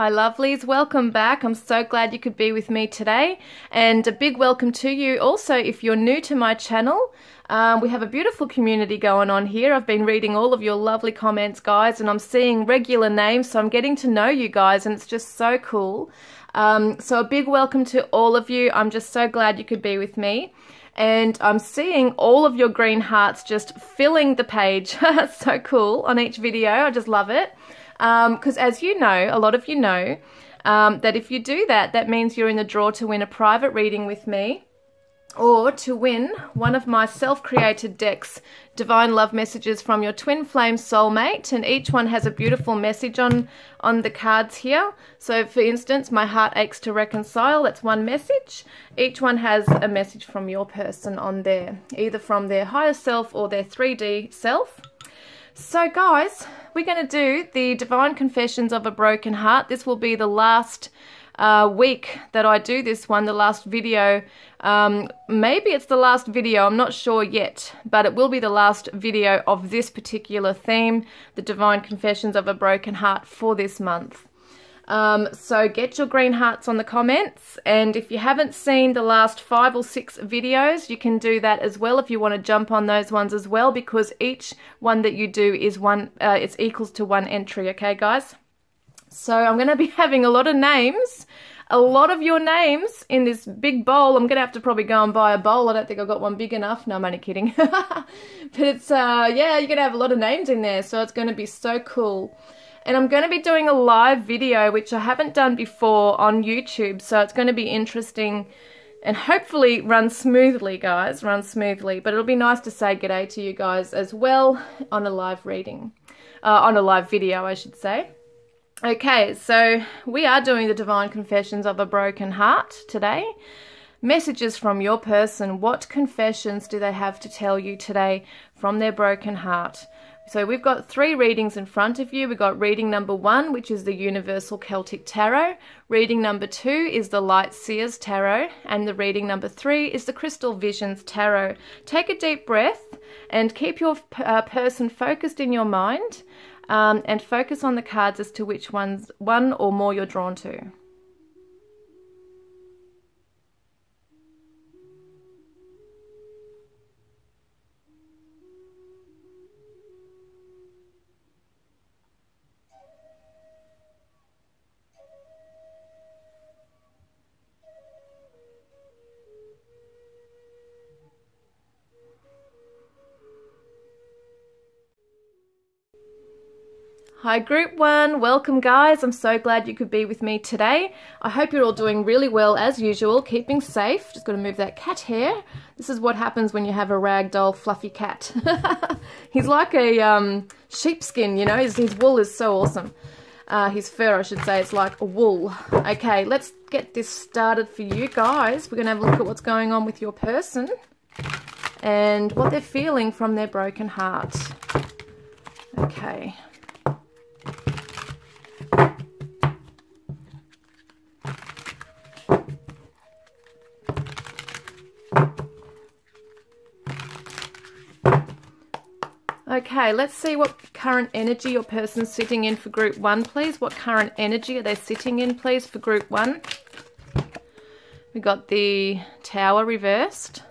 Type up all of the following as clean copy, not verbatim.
Hi lovelies, welcome back. I'm so glad you could be with me today, and a big welcome to you also if you're new to my channel. We have a beautiful community going on here. I've been reading all of your lovely comments, guys, and I'm seeing regular names, so I'm getting to know you guys, and it's just so cool. So a big welcome to all of you. I'm just so glad you could be with me. And I'm seeing all of your green hearts just filling the page. So cool on each video. I just love it. Because as you know, a lot of you know, that if you do that, that means you're in the draw to win a private reading with me, or to win one of my self-created decks, Divine Love Messages from your Twin Flame Soulmate, and each one has a beautiful message on the cards here. So for instance, my heart aches to reconcile, that's one message. Each one has a message from your person on there, either from their higher self or their 3D self. So guys, we're going to do the Divine Confessions of a Broken Heart. This will be the last week that I do this one, the last video. Maybe it's the last video, I'm not sure yet, but it will be the last video of this particular theme, the Divine Confessions of a Broken Heart, for this month. So get your green hearts on the comments, and if you haven't seen the last 5 or 6 videos, you can do that as well if you want to jump on those ones as well, because each one that you do is it's equals to 1 entry, okay guys? So I'm going to be having a lot of names, a lot of your names in this big bowl. I'm going to have to probably go and buy a bowl. I don't think I've got one big enough. No, I'm only kidding. But it's, yeah, you're going to have a lot of names in there, so it's going to be so cool. And I'm going to be doing a live video, which I haven't done before, on YouTube, so it's going to be interesting and hopefully run smoothly, guys, run smoothly. But it'll be nice to say g'day to you guys as well on a live reading, on a live video, I should say. Okay, so we are doing the Divine Confessions of a Broken Heart today. Messages from your person. What confessions do they have to tell you today from their broken heart? So we've got 3 readings in front of you. We've got reading number 1, which is the Universal Celtic Tarot. Reading number 2 is the Light Seers Tarot. And the reading number 3 is the Crystal Visions Tarot. Take a deep breath and keep your person focused in your mind, and focus on the cards as to which one or more you're drawn to. Hi group 1, welcome guys. I'm so glad you could be with me today. I hope you're all doing really well as usual, keeping safe. Just got to move that cat hair. This is what happens when you have a ragdoll fluffy cat. He's like a sheepskin, you know, his wool is so awesome. His fur, I should say, it's like a wool. Okay, let's get this started for you guys. We're going to have a look at what's going on with your person and what they're feeling from their broken heart. Okay. Okay, let's see what current energy your person's sitting in for group 1, please. What current energy are they sitting in, please, for group 1? We got the Tower reversed.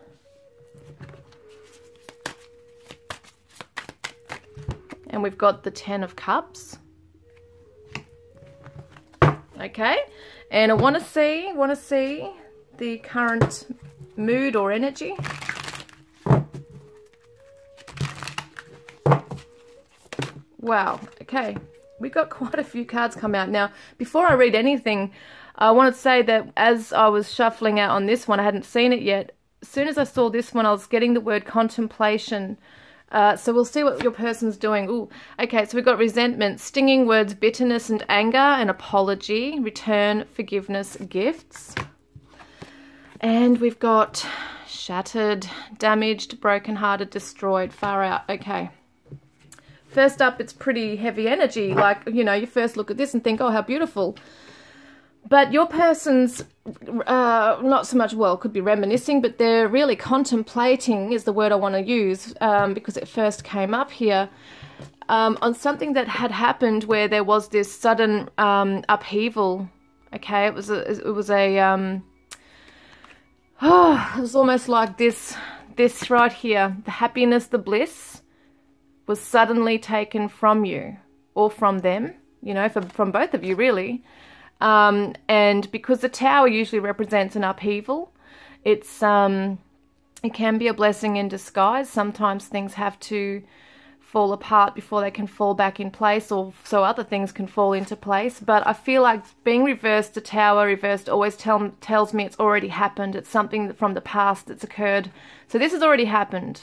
And we've got the 10 of Cups. Okay, and I want to see the current mood or energy. Wow, okay, we got quite a few cards come out. Now, before I read anything, I want to say that as I was shuffling out on this one, I hadn't seen it yet. As soon as I saw this one, I was getting the word contemplation. So we'll see what your person's doing. Ooh, okay, so we've got resentment, stinging words, bitterness and anger, and apology, return, forgiveness, gifts. And we've got shattered, damaged, brokenhearted, destroyed, far out. Okay. First up, it's pretty heavy energy. Like, you know, you first look at this and think, oh, how beautiful. But your person's not so much, well, could be reminiscing, but they're really contemplating is the word I want to use, because it first came up here. on something that had happened where there was this sudden upheaval. Okay, it was almost like this right here. The happiness, the bliss was suddenly taken from you or from them, you know, from both of you really. And because the tower usually represents an upheaval, it can be a blessing in disguise. Sometimes things have to fall apart before they can fall back in place, or so other things can fall into place. But I feel like being reversed, the tower reversed, always tells me it's already happened. It's something from the past that's occurred. So this has already happened.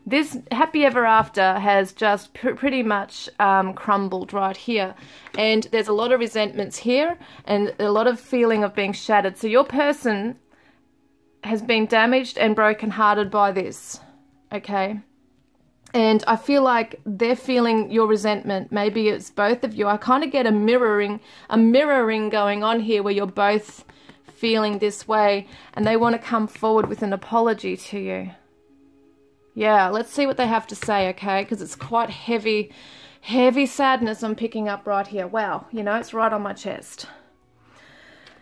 This happy ever after has just pretty much crumbled right here. And there's a lot of resentments here and a lot of feeling of being shattered. So your person has been damaged and brokenhearted by this, okay? And I feel like they're feeling your resentment. Maybe it's both of you. I kind of get a mirroring going on here where you're both feeling this way and they want to come forward with an apology to you. Yeah, let's see what they have to say, okay? Because it's quite heavy sadness I'm picking up right here. Wow, you know, it's right on my chest.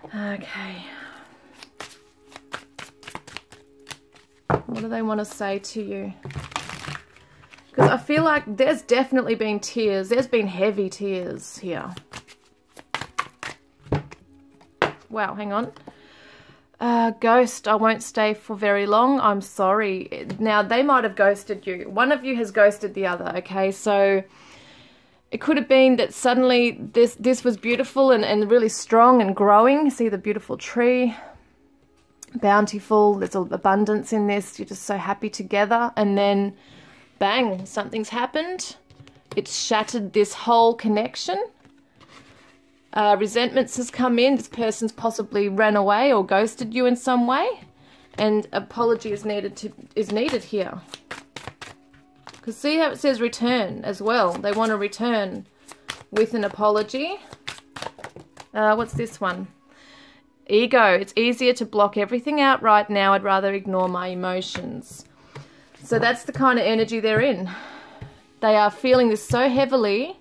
Okay. What do they want to say to you? Because I feel like there's definitely been tears. There's been heavy tears here. Wow, hang on. Ghost, I won't stay for very long. I'm sorry. Now, they might have ghosted you. One of you has ghosted the other, okay? So it could have been that suddenly this was beautiful and really strong and growing. See the beautiful tree? Bountiful. There's abundance in this. You're just so happy together. And then, bang, something's happened. It's shattered this whole connection. Resentments has come in. This person's possibly ran away or ghosted you in some way, and apology is needed here. Because see how it says return as well. They want to return with an apology. What's this one? Ego. It's easier to block everything out right now. I'd rather ignore my emotions. So that's the kind of energy they're in. They are feeling this so heavily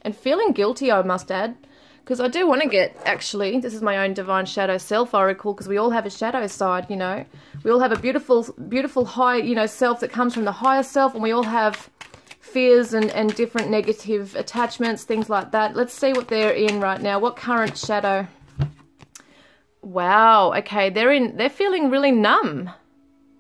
and feeling guilty, I must add. Because I do want to get, actually, this is my own divine shadow self oracle, because we all have a shadow side, you know. We all have a beautiful, beautiful high, you know, self that comes from the higher self, and we all have fears and different negative attachments, things like that. Let's see what they're in right now. What current shadow? Wow, okay, they're feeling really numb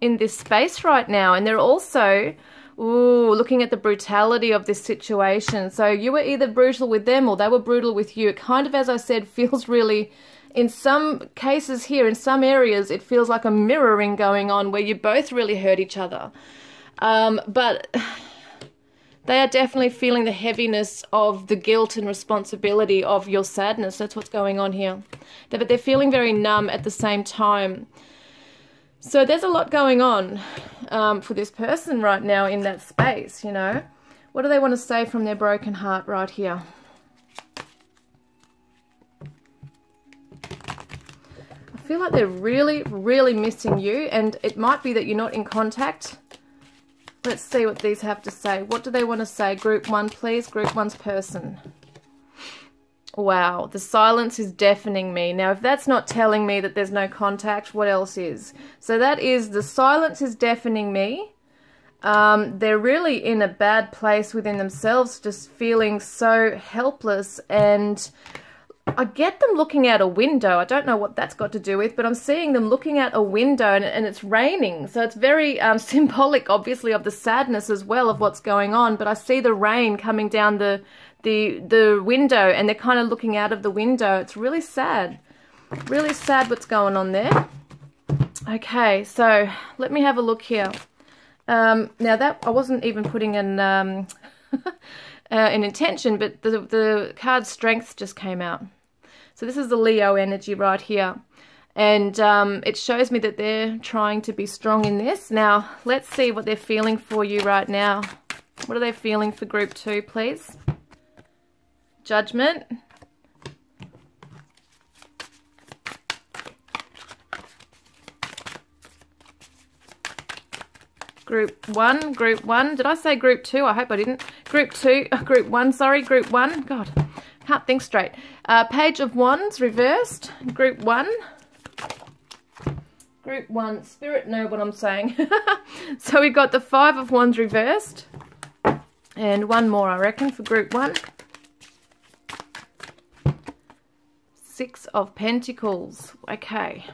in this space right now, and they're also looking at the brutality of this situation. So you were either brutal with them or they were brutal with you. It kind of, as I said, feels really, in some cases here, in some areas, it feels like a mirroring going on where you both really hurt each other. But they are definitely feeling the heaviness of the guilt and responsibility of your sadness. That's what's going on here. But they're feeling very numb at the same time. So there's a lot going on for this person right now in that space, you know. What do they want to say from their broken heart right here? I feel like they're really, really missing you, and it might be that you're not in contact. Let's see what these have to say. What do they want to say? Group 1, please. Group 1's person. Wow, the silence is deafening me. Now, if that's not telling me that there's no contact, what else is? So that is, the silence is deafening me. They're really in a bad place within themselves, just feeling so helpless. And I get them looking out a window. I don't know what that's got to do with, but I'm seeing them looking out a window, and it's raining. So it's very symbolic, obviously, of the sadness as well of what's going on. But I see the rain coming down the window, and they're kind of looking out of the window. It's really sad what's going on there. Okay, so let me have a look here. Now that I wasn't even putting an intention, but the card Strength just came out. So this is the Leo energy right here, and it shows me that they're trying to be strong in this. Now let's see what they're feeling for you right now. What are they feeling for group 2, please? Judgment. Group 1, Group 1. Did I say Group 2? I hope I didn't. Group 2, Group 1, sorry, Group 1. God, can't think straight. Page of Wands reversed, Group 1. Group 1, Spirit know what I'm saying. So we've got the 5 of Wands reversed. And one more, I reckon, for Group 1. 6 of Pentacles. Okay.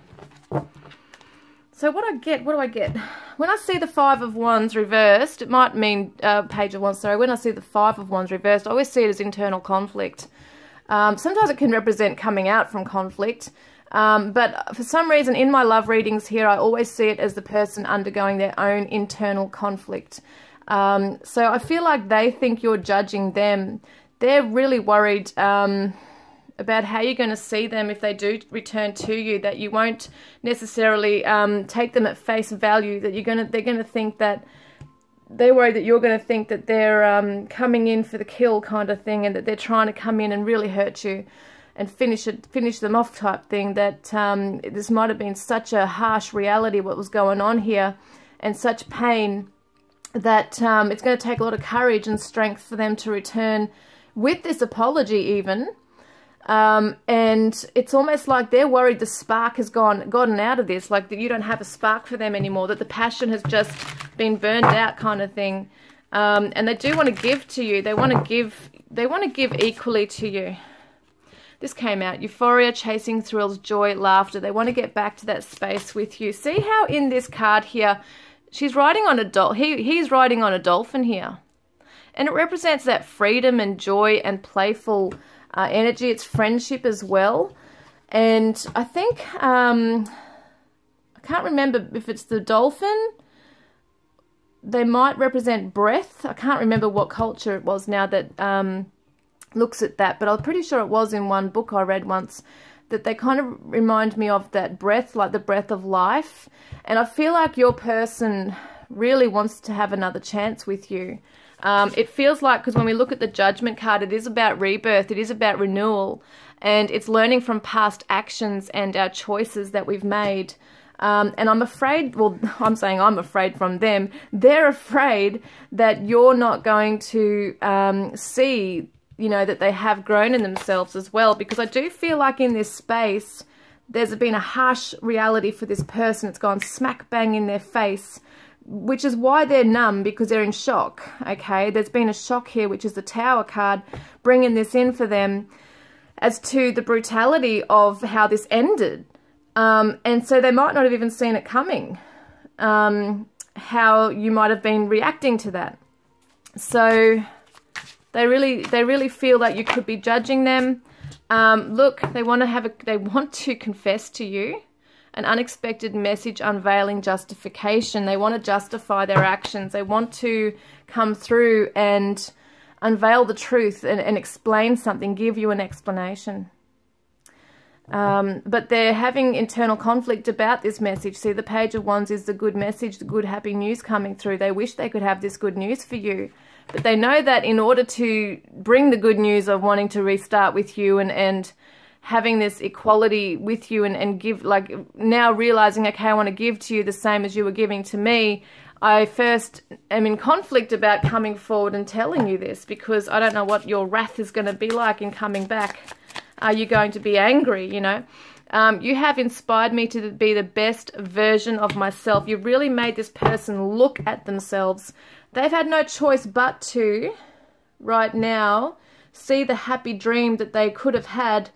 So what do I get? When I see the 5 of Wands reversed, it might mean Page of Wands, sorry. When I see the 5 of Wands reversed, I always see it as internal conflict. Sometimes it can represent coming out from conflict. But for some reason in my love readings here, I always see it as the person undergoing their own internal conflict. So I feel like they think you're judging them. They're really worried about how you're going to see them if they do return to you, that you won't necessarily take them at face value, that they're going to think that, they're worried that you're going to think that they're coming in for the kill kind of thing, and that they're trying to come in and really hurt you and finish them off type thing, that this might have been such a harsh reality what was going on here, and such pain, that it's going to take a lot of courage and strength for them to return with this apology even. And it's almost like they're worried the spark has gotten out of this, like that you don't have a spark for them anymore, that the passion has just been burned out kind of thing. And they do want to give to you. They want to give equally to you. This came out, euphoria, chasing thrills, joy, laughter. They want to get back to that space with you. See how in this card here, she's riding on a he's riding on a dolphin here. And it represents that freedom and joy and playful energy. It's friendship as well. And I think, I can't remember if it's the dolphin. They might represent breath. I can't remember what culture it was now that looks at that, but I'm pretty sure it was in one book I read once, that they kind of remind me of that breath, like the breath of life. And I feel like your person really wants to have another chance with you. It feels like, because when we look at the Judgment card, it is about rebirth, it is about renewal, and it's learning from past actions and our choices that we've made. And I'm afraid, well, I'm saying I'm afraid from them. They're afraid that you're not going to see, you know, that they have grown in themselves as well. Because I do feel like in this space, there's been a harsh reality for this person. It's gone smack bang in their face, which is why they're numb, because they're in shock, okay? There's been a shock here, which is the Tower card, bringing this in for them as to the brutality of how this ended. And so they might not have even seen it coming, how you might have been reacting to that. So they really feel that you could be judging them. Look, they want to confess to you. An unexpected message unveiling justification. They want to justify their actions. They want to come through and unveil the truth and explain something, give you an explanation. But they're having internal conflict about this message. See, the Page of Wands is the good message, the good happy news coming through. They wish they could have this good news for you. But they know that in order to bring the good news of wanting to restart with you and having this equality with you and give, like now realizing, okay, I want to give to you the same as you were giving to me, I first am in conflict about coming forward and telling you this, because I don't know what your wrath is going to be like in coming back. Are you going to be angry, you know? You have inspired me to be the best version of myself. You've really made this person look at themselves. They've had no choice but to, right now, see the happy dream that they could have had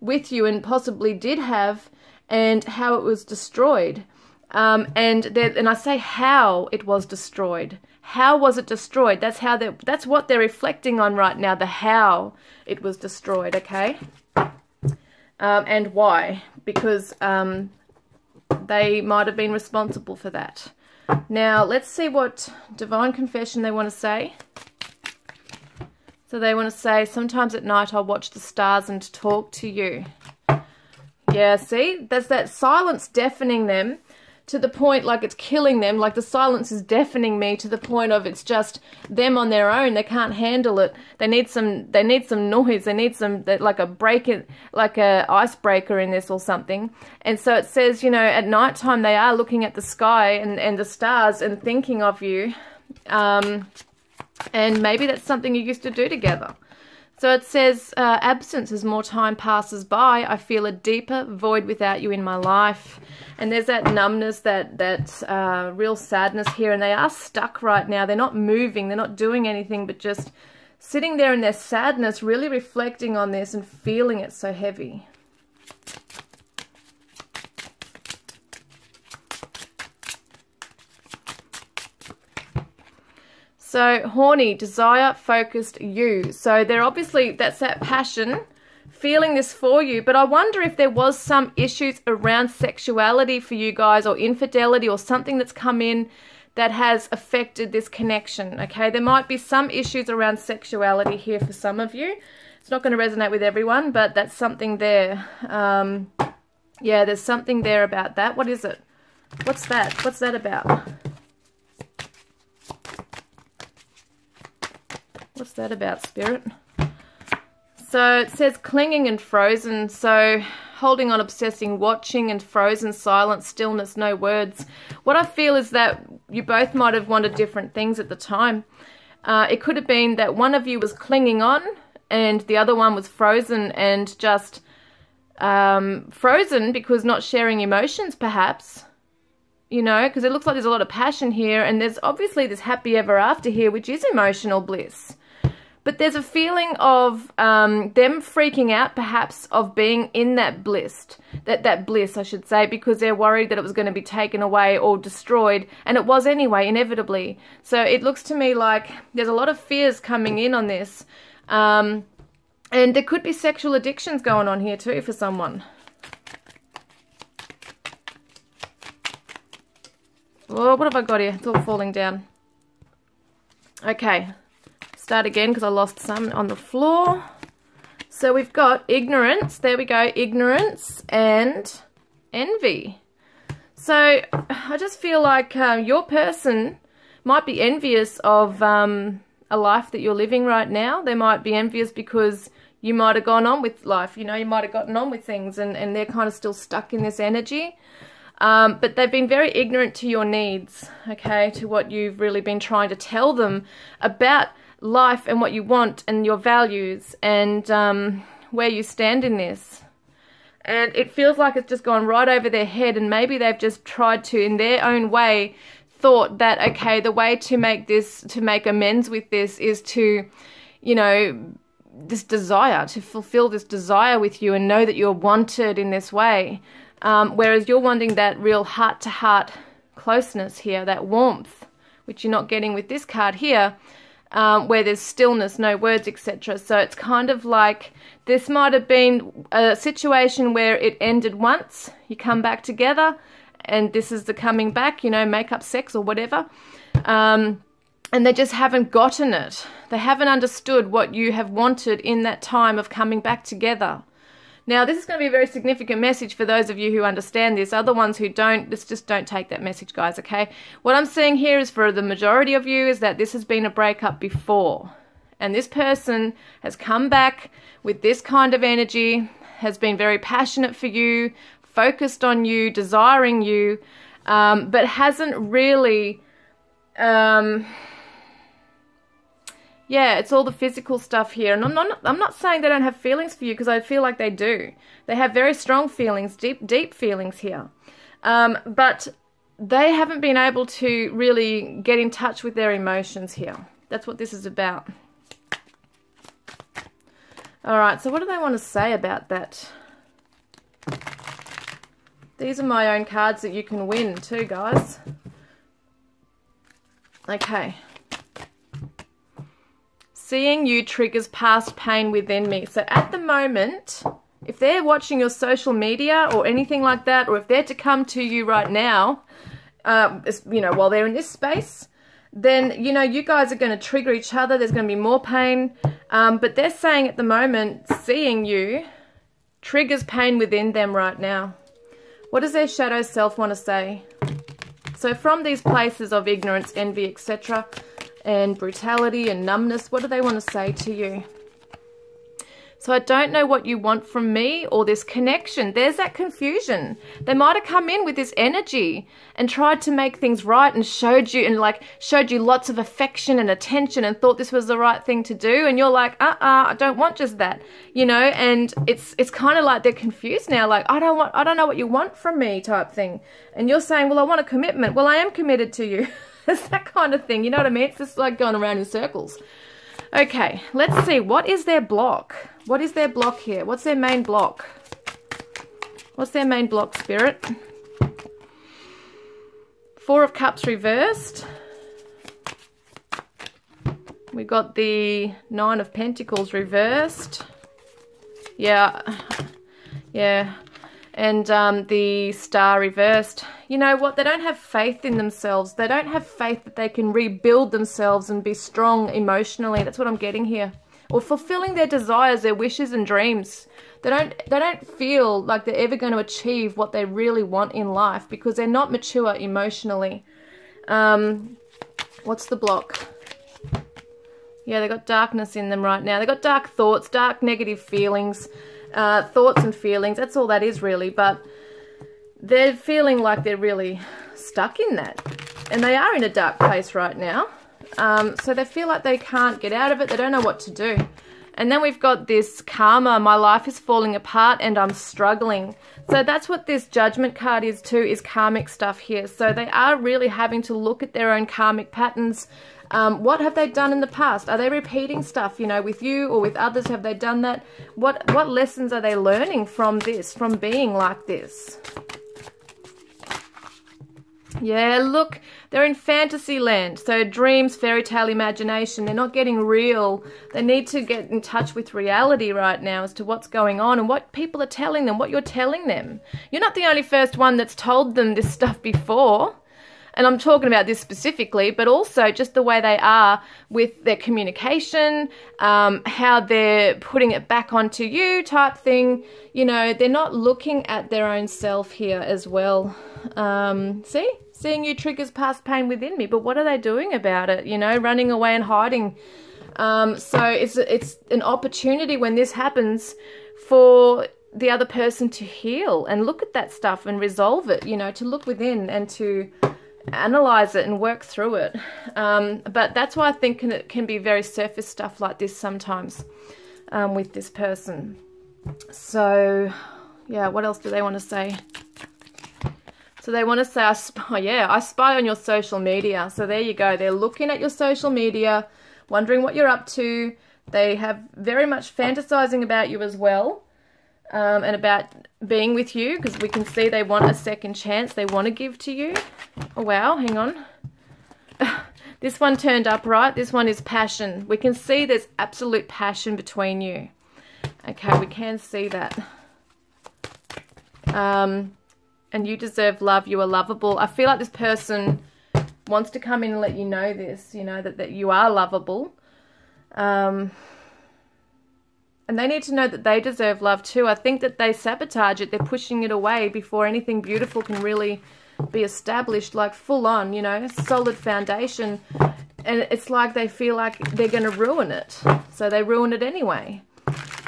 with you and possibly did have, and how it was destroyed. And I say how it was destroyed. How was it destroyed? That's what they're reflecting on right now, the how it was destroyed, okay? And why? Because they might have been responsible for that. Now, let's see what Divine Confession they want to say. So they want to say, sometimes at night I'll watch the stars and talk to you. Yeah, see? There's that silence deafening them to the point like it's killing them, like the silence is deafening me to the point of it's just them on their own. They can't handle it. They need some noise. They need some, like a icebreaker in this or something. And so it says, you know, at nighttime they are looking at the sky and the stars and thinking of you. And maybe that's something you used to do together. So it says, absence as more time passes by, I feel a deeper void without you in my life. And there's that numbness, that real sadness here. And they are stuck right now. They're not moving. They're not doing anything, but just sitting there in their sadness, really reflecting on this and feeling it so heavy. So, horny, desire, focused, you. So they're obviously, that's that passion, feeling this for you. But I wonder if there was some issues around sexuality for you guys, or infidelity, or something that's come in that has affected this connection, okay? There might be some issues around sexuality here for some of you. It's not going to resonate with everyone, but that's something there. Yeah, there's something there about that. What is it? What's that? What's that about? What's that about, Spirit? So it says clinging and frozen. So holding on, obsessing, watching and frozen, silence, stillness, no words. What I feel is that you both might have wanted different things at the time. It could have been that one of you was clinging on and the other one was frozen, and just frozen because not sharing emotions, perhaps. You know, because it looks like there's a lot of passion here, and there's obviously this happy ever after here, which is emotional bliss. But there's a feeling of them freaking out, perhaps, of being in that bliss, that bliss, I should say, because they're worried that it was going to be taken away or destroyed, and it was anyway, inevitably. So it looks to me like there's a lot of fears coming in on this, and there could be sexual addictions going on here too for someone. Oh, what have I got here? It's all falling down. Okay. Start again because I lost some on the floor. So we've got ignorance. There we go. Ignorance and envy. So I just feel like your person might be envious of a life that you're living right now. They might be envious because you might have gone on with life. You know, you might have gotten on with things, and they're kind of still stuck in this energy. But they've been very ignorant to your needs, okay, to what you've really been trying to tell them about life and what you want and your values and where you stand in this. And it feels like it's just gone right over their head, and maybe they've just tried to, in their own way, thought that, okay, the way to make amends with this is to, you know, this desire, to fulfill this desire with you and know that you're wanted in this way. Whereas you're wanting that real heart-to-heart closeness here, that warmth, which you're not getting with this card here, where there's stillness, no words, etc. So it's kind of like this might have been a situation where it ended once, you come back together, and this is the coming back, you know, make up sex or whatever. And they just haven't gotten it. They haven't understood what you have wanted in that time of coming back together. Now, this is going to be a very significant message for those of you who understand this. Other ones who don't, just don't take that message, guys, okay? What I'm seeing here is for the majority of you is that this has been a breakup before. And this person has come back with this kind of energy, has been very passionate for you, focused on you, desiring you, but hasn't really... yeah, it's all the physical stuff here. And I'm not saying they don't have feelings for you, because I feel like they do. They have very strong feelings, deep feelings here. But they haven't been able to really get in touch with their emotions here. That's what this is about. Alright, so what do they want to say about that? These are my own cards that you can win too, guys. Okay. Seeing you triggers past pain within me. So at the moment, if they're watching your social media or anything like that, or if they're to come to you right now, you know, while they're in this space, then, you know, you guys are going to trigger each other. There's going to be more pain. But they're saying at the moment, seeing you triggers pain within them right now. What does their shadow self want to say? So from these places of ignorance, envy, etc., and brutality and numbness, what do they want to say to you? So I don't know what you want from me or this connection. There's that confusion. They might have come in with this energy and tried to make things right and showed you lots of affection and attention and thought this was the right thing to do. And you're like, I don't want just that, you know, and it's kind of like they're confused now. Like, I don't know what you want from me type thing. And you're saying, well, I want a commitment. Well, I am committed to you. It's that kind of thing. You know what I mean? It's just like going around in circles. Okay, let's see. What is their block? What is their block here? What's their main block? What's their main block, Spirit? Four of Cups reversed. We got the Nine of Pentacles reversed. Yeah. And the Star reversed. You know what? They don't have faith in themselves. They don't have faith that they can rebuild themselves and be strong emotionally. That's what I'm getting here. Or fulfilling their desires, their wishes and dreams. They don't feel like they're ever going to achieve what they really want in life because they're not mature emotionally. What's the block? Yeah, they got darkness in them right now. They got dark thoughts, dark negative feelings, thoughts and feelings. That's all that is really. But they're feeling like they're really stuck in that. And they are in a dark place right now. So they feel like they can't get out of it. They don't know what to do. And then we've got this karma. My life is falling apart and I'm struggling. So that's what this Judgment card is too, is karmic stuff here. So they are really having to look at their own karmic patterns. What have they done in the past? Are they repeating stuff, you know, with you or with others? Have they done that? What lessons are they learning from this, from being like this? Yeah, look, they're in fantasy land. So dreams, fairy tale, imagination, they're not getting real. They need to get in touch with reality right now as to what's going on and what people are telling them, what you're telling them. You're not the only first one that's told them this stuff before. And I'm talking about this specifically, but also just the way they are with their communication, how they're putting it back onto you type thing. You know, they're not looking at their own self here as well. See? Seeing you triggers past pain within me, but what are they doing about it? You know, running away and hiding. So it's an opportunity when this happens for the other person to heal and look at that stuff and resolve it, you know, to look within and to analyze it and work through it. But that's why I think it can be very surface stuff like this sometimes with this person. So, yeah, what else do they want to say? So they want to say, I spy on your social media. So there you go. They're looking at your social media, wondering what you're up to. They have very much fantasizing about you as well. And about being with you, because we can see they want a second chance. They want to give to you. Oh, wow. Hang on. This one turned up, right? This one is passion. We can see there's absolute passion between you. Okay, we can see that. And you deserve love. You are lovable. I feel like this person wants to come in and let you know this, you know, that you are lovable. And they need to know that they deserve love too. I think that they sabotage it. They're pushing it away before anything beautiful can really be established, like full on, you know, solid foundation. And it's like they feel like they're going to ruin it. So they ruin it anyway.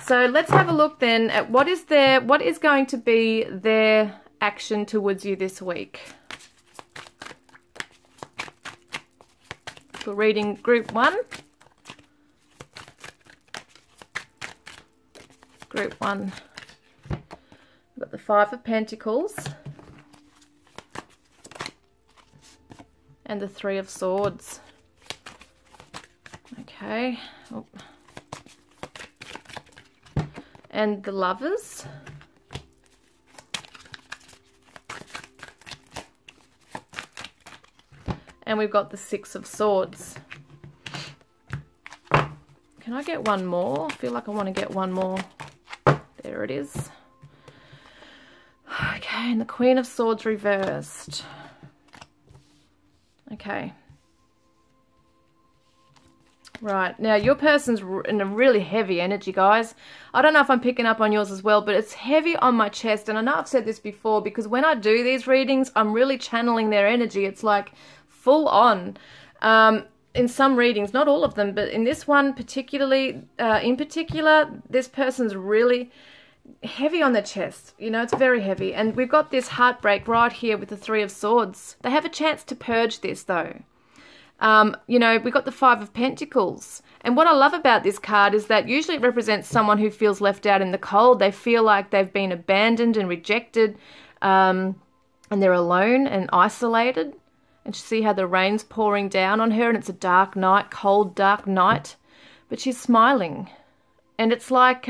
So let's have a look then at what is going to be their action towards you this week. We're reading group 1. Group 1. We've got the Five of Pentacles and the Three of Swords. Okay. Oh. And the Lovers. And we've got the Six of Swords. Can I get one more? I feel like I want to get one more. There it is. Okay, and the Queen of Swords reversed. Okay. Right, now your person's in a really heavy energy, guys. I don't know if I'm picking up on yours as well, but it's heavy on my chest. And I know I've said this before, because when I do these readings, I'm really channeling their energy. It's like full on. In some readings, not all of them, but in this one particularly, in particular, this person's really heavy on their chest. You know, it's very heavy. And we've got this heartbreak right here with the Three of Swords. They have a chance to purge this, though. You know, we got the Five of Pentacles. And what I love about this card is that usually it represents someone who feels left out in the cold. They feel like they've been abandoned and rejected, and they're alone and isolated. And you see how the rain's pouring down on her, and it's a dark night, cold, dark night. But she's smiling. And it's like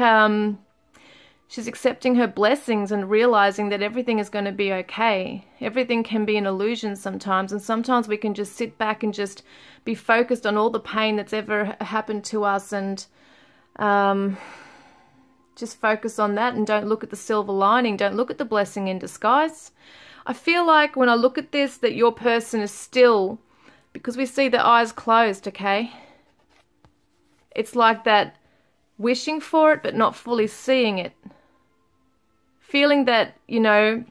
she's accepting her blessings and realizing that everything is going to be okay. Everything can be an illusion sometimes, and sometimes we can just sit back and just be focused on all the pain that's ever happened to us, and just focus on that and don't look at the silver lining. Don't look at the blessing in disguise. I feel like when I look at this that your person is still, because we see the eyes closed, okay? It's like that wishing for it but not fully seeing it. Feeling that, you know,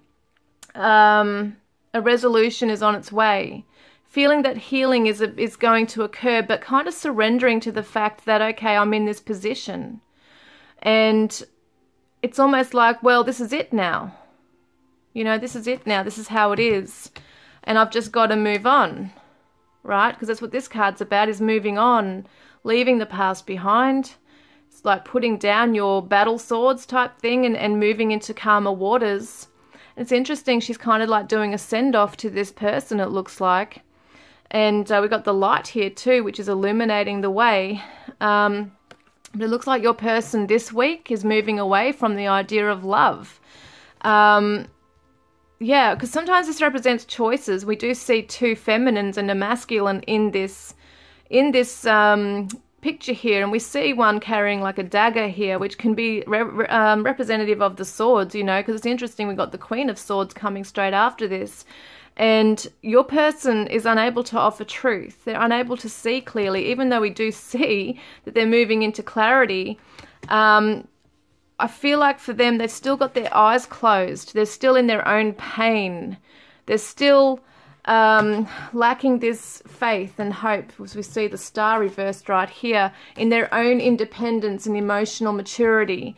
a resolution is on its way. Feeling that healing is going to occur, but kind of surrendering to the fact that, okay, I'm in this position. And it's almost like, well, this is it now. You know, this is it now. This is how it is. And I've just got to move on, right? Because that's what this card's about, is moving on, leaving the past behind. It's like putting down your battle swords type thing and moving into calmer waters. And it's interesting, she's kind of like doing a send-off to this person, it looks like. And we got the light here too, which is illuminating the way. But it looks like your person this week is moving away from the idea of love. Yeah, because sometimes this represents choices. We do see two feminines and a masculine in this picture here, and we see one carrying like a dagger here, which can be representative of the swords, you know, because it's interesting, we got the Queen of Swords coming straight after this. And your person is unable to offer truth. They're unable to see clearly, even though we do see that they're moving into clarity. I feel like for them, they've still got their eyes closed. They're still in their own pain. They're still lacking this faith and hope, as we see the star reversed right here, in their own independence and emotional maturity.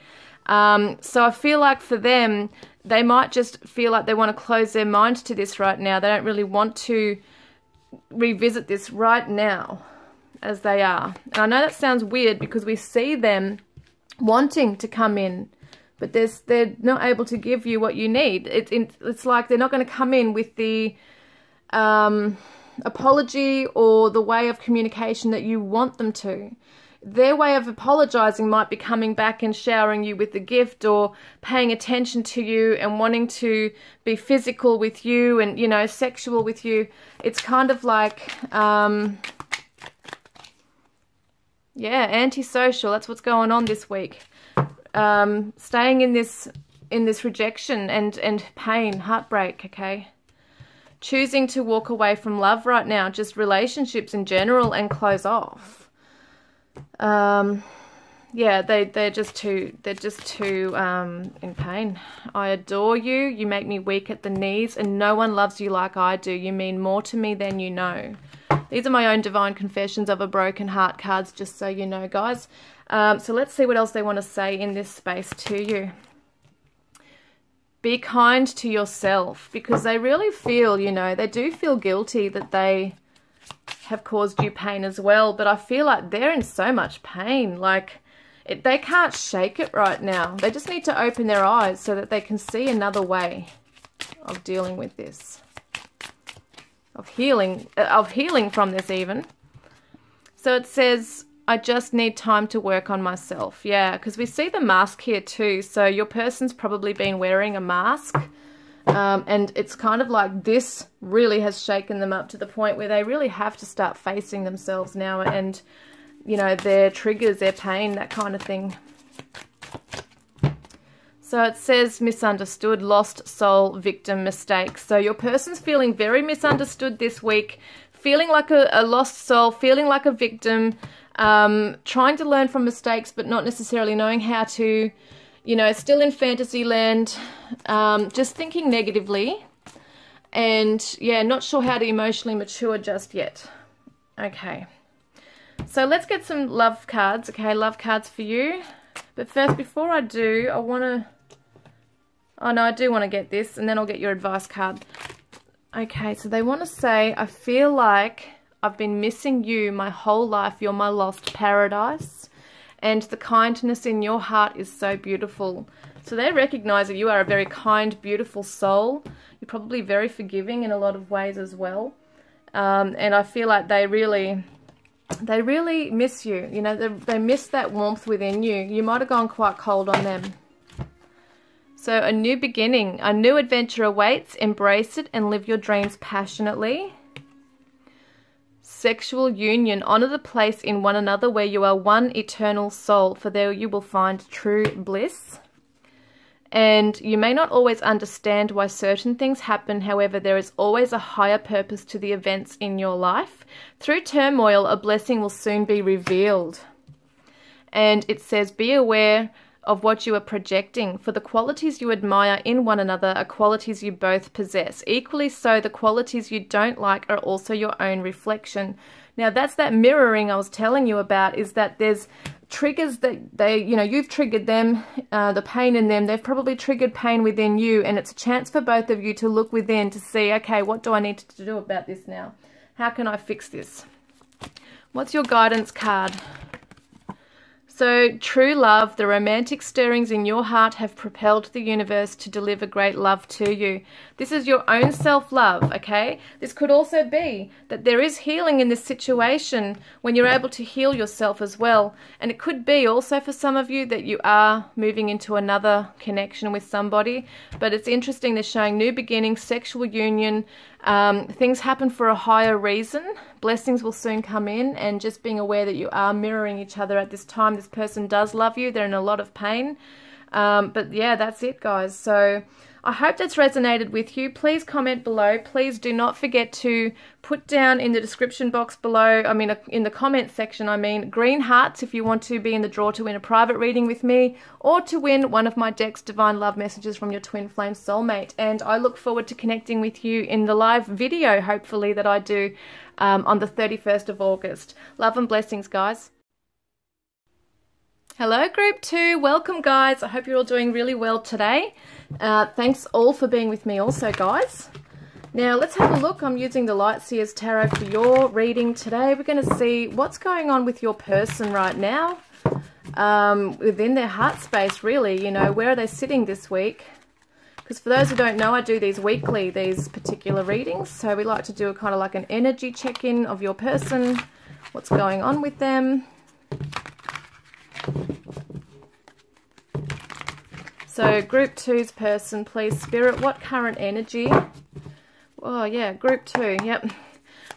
So I feel like for them, they might just feel like they want to close their mind to this right now. They don't really want to revisit this right now as they are. And I know that sounds weird because we see them wanting to come in, but they're not able to give you what you need. It's like they're not going to come in with the apology or the way of communication that you want them to. Their way of apologizing might be coming back and showering you with a gift, or paying attention to you and wanting to be physical with you and, you know, sexual with you. It's kind of like, yeah, antisocial. That's what's going on this week. Staying in this rejection and pain, heartbreak, okay? Choosing to walk away from love right now, just relationships in general, and close off. Yeah, they're just too in pain. I adore you. You make me weak at the knees, and no one loves you like I do. You mean more to me than you know. These are my own divine confessions of a broken heart cards, just so you know, guys. So let's see what else they want to say in this space to you. Be kind to yourself, because they really feel, you know, they do feel guilty that they have caused you pain as well. But I feel like they're in so much pain. Like, they can't shake it right now. They just need to open their eyes so that they can see another way of dealing with this. Of healing from this even. So it says, I just need time to work on myself. Yeah, because we see the mask here too. So your person's probably been wearing a mask. And it's kind of like this really has shaken them up to the point where they really have to start facing themselves now and, you know, their triggers, their pain, that kind of thing. So it says misunderstood, lost soul, victim, mistake. So your person's feeling very misunderstood this week, feeling like a lost soul, feeling like a victim, trying to learn from mistakes, but not necessarily knowing how to, you know, still in fantasy land, just thinking negatively, and yeah, not sure how to emotionally mature just yet. Okay, so let's get some love cards. Okay, love cards for you. But first, before I do, I want to, oh no, I do want to get this, and then I'll get your advice card. Okay, so they want to say, I feel like I've been missing you my whole life. You're my lost paradise. And the kindness in your heart is so beautiful. So they recognize that you are a very kind, beautiful soul. You're probably very forgiving in a lot of ways as well. And I feel like they really miss you. You know, they miss that warmth within you. You might have gone quite cold on them. So a new beginning, a new adventure awaits. Embrace it and live your dreams passionately. Sexual union, honor the place in one another where you are one eternal soul, for there you will find true bliss. And you may not always understand why certain things happen. However, there is always a higher purpose to the events in your life. Through turmoil, a blessing will soon be revealed. And it says, be aware of what you are projecting, for the qualities you admire in one another are qualities you both possess. Equally so, the qualities you don't like are also your own reflection. Now, that's that mirroring I was telling you about, is that there's triggers that you've triggered them, the pain in them, they've probably triggered pain within you, and it's a chance for both of you to look within to see, okay, what do I need to do about this now? How can I fix this? What's your guidance card? So, true love, the romantic stirrings in your heart have propelled the universe to deliver great love to you. This is your own self-love, okay? This could also be that there is healing in this situation when you're able to heal yourself as well. And it could be also for some of you that you are moving into another connection with somebody. But it's interesting, they're showing new beginnings, sexual union, things happen for a higher reason. Blessings will soon come in, and just being aware that you are mirroring each other at this time. This person does love you. They're in a lot of pain. But yeah, that's it, guys. So I hope that's resonated with you. Please comment below. Please do not forget to put down in the description box below, in the comment section, green hearts if you want to be in the draw to win a private reading with me, or to win one of my decks, Divine Love Messages from your Twin Flame Soulmate. And I look forward to connecting with you in the live video, hopefully, that I do on the 31st of August. Love and blessings, guys. Hello, Group 2. Welcome, guys. I hope you're all doing really well today. Thanks all for being with me also, guys. Now, let's have a look. I'm using the Light Seers Tarot for your reading today. We're going to see what's going on with your person right now, within their heart space, really. You know, where are they sitting this week? Because for those who don't know, I do these weekly, these particular readings. So we like to do a kind of like an energy check-in of your person, what's going on with them. So Group 2's person, please, Spirit, what current energy? Oh yeah, Group 2, yep.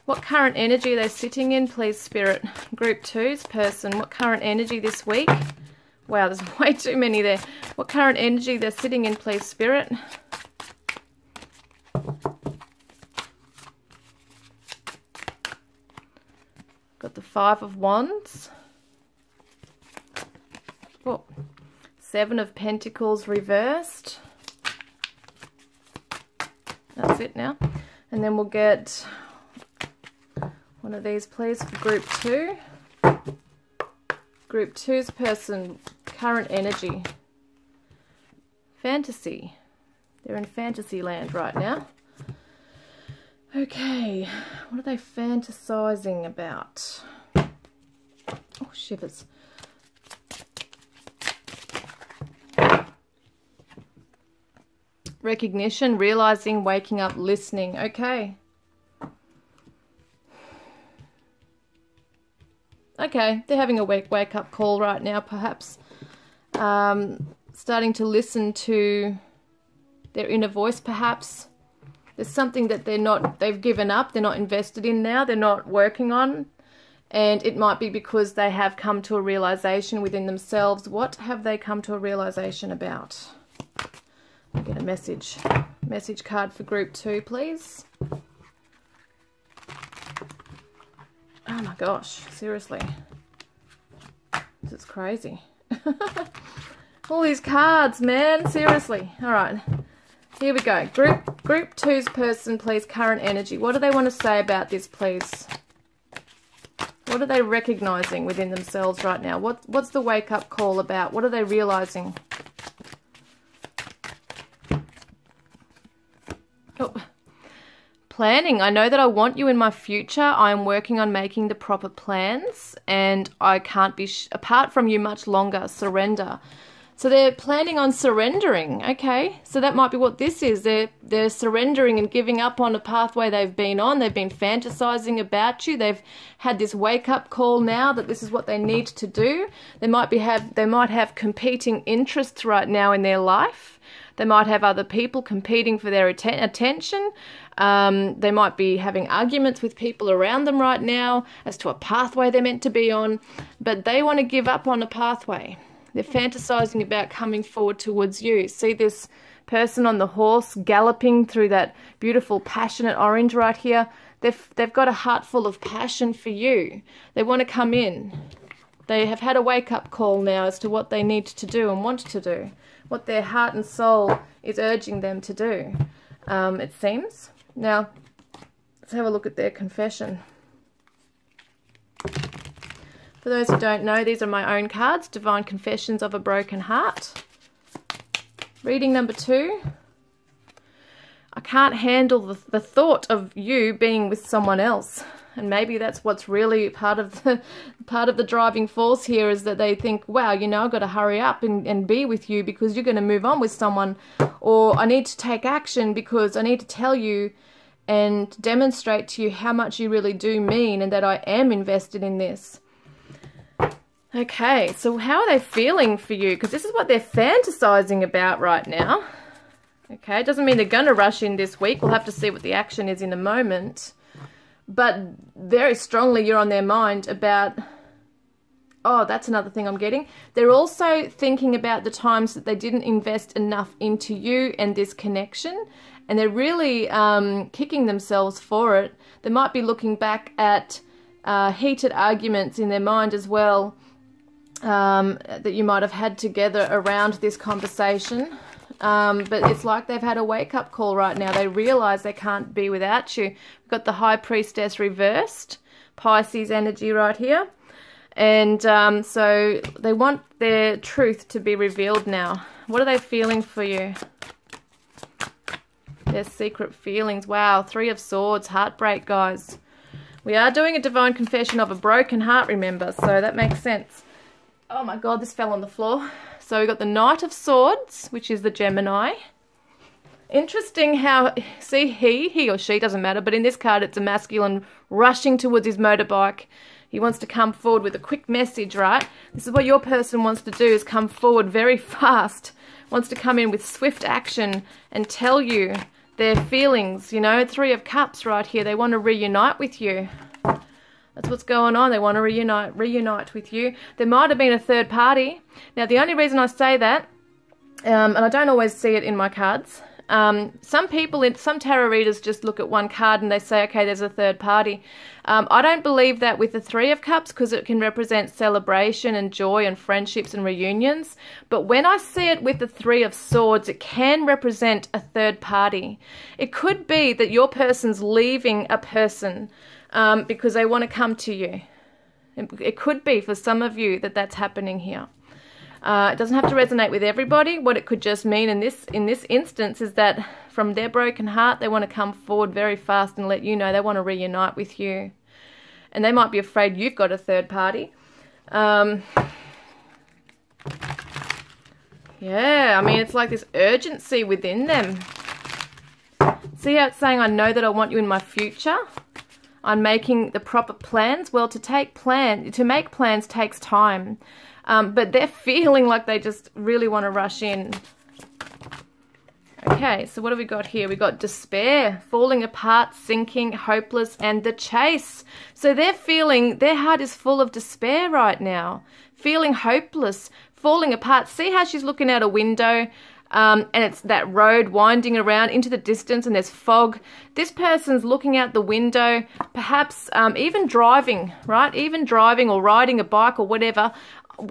What current energy are they sitting in, please, Spirit? Group 2's person, what current energy this week? Wow, there's way too many there. What current energy they're sitting in, please, Spirit? Got the 5 of Wands. Oh, 7 of Pentacles reversed. That's it now. And then we'll get one of these, please, for Group 2. Group 2's person, current energy. Fantasy. They're in fantasy land right now. Okay, what are they fantasizing about? Oh, shivers. Recognition, realizing, waking up, listening. Okay. Okay, they're having a wake-up call right now, perhaps. Starting to listen to their inner voice, perhaps. There's something that they've given up, they're not invested in now, they're not working on. And it might be because they have come to a realization within themselves. What have they come to a realization about? I'll get a message card for Group 2, please. Oh my gosh, seriously. This is crazy. All these cards, man. Seriously. All right. Here we go. Group two's person, please. Current energy. What do they want to say about this, please? What are they recognizing within themselves right now? What's the wake-up call about? What are they realizing? Oh. Planning. I know that I want you in my future. I am working on making the proper plans, and I can't be apart from you much longer. Surrender. So they're planning on surrendering. Okay, so that might be what this is. They're surrendering and giving up on a pathway they've been on. They've been fantasizing about you. They've had this wake-up call now that this is what they need to do. They might have competing interests right now in their life. They might have other people competing for their attention. They might be having arguments with people around them right now as to a pathway they're meant to be on. But they want to give up on a pathway. They're fantasizing about coming forward towards you. See this person on the horse galloping through that beautiful passionate orange right here? They've got a heart full of passion for you. They want to come in. They have had a wake-up call now as to what they need to do and want to do. What their heart and soul is urging them to do, it seems. Now, let's have a look at their confession. For those who don't know, these are my own cards, Divine Confessions of a Broken Heart. Reading number 2. I can't handle the thought of you being with someone else. And maybe that's what's really part of the driving force here, is that they think, wow, you know, I've got to hurry up and be with you because you're going to move on with someone. Or I need to take action because I need to tell you and demonstrate to you how much you really do mean and that I am invested in this. Okay, so how are they feeling for you? Because this is what they're fantasizing about right now. Okay, it doesn't mean they're going to rush in this week. We'll have to see what the action is in a moment. But very strongly you're on their mind about... Oh, that's another thing I'm getting. They're also thinking about the times that they didn't invest enough into you and this connection. And they're really kicking themselves for it. They might be looking back at heated arguments in their mind as well. That you might have had together around this conversation. But it's like they've had a wake-up call right now. They realise they can't be without you. We've got the High Priestess reversed, Pisces energy right here. And so they want their truth to be revealed now. What are they feeling for you? Their secret feelings. Wow, 3 of Swords, heartbreak, guys. We are doing a divine confession of a broken heart, remember, so that makes sense. Oh my God, this fell on the floor. So we've got the Knight of Swords, which is the Gemini. Interesting how, see, he or she, doesn't matter, but in this card it's a masculine rushing towards his motorbike. He wants to come forward with a quick message, right? This is what your person wants to do, is come forward very fast. Wants to come in with swift action and tell you their feelings, you know. 3 of Cups right here. They want to reunite with you. That's what's going on. They want to reunite with you. There might have been a third party. Now, the only reason I say that, and I don't always see it in my cards, some people, some tarot readers just look at one card and they say, okay, there's a third party. I don't believe that with the 3 of Cups, because it can represent celebration and joy and friendships and reunions. But when I see it with the 3 of Swords, it can represent a third party. It could be that your person's leaving a person because they want to come to you. It could be for some of you that that's happening here. It doesn't have to resonate with everybody. What it could just mean in this instance is that from their broken heart, they want to come forward very fast and let you know they want to reunite with you. And they might be afraid you've got a third party. Yeah, I mean, it's like this urgency within them. See how it's saying, I know that I want you in my future? I'm making the proper plans. Well, to make plans takes time. But they're feeling like they just really want to rush in. Okay, so what have we got here? We've got despair, falling apart, sinking, hopeless, and the chase. So they're feeling, their heart is full of despair right now. Feeling hopeless, falling apart. See how she's looking out a window? And it's that road winding around into the distance and there's fog. This person's looking out the window, perhaps even driving, right? Even driving or riding a bike or whatever.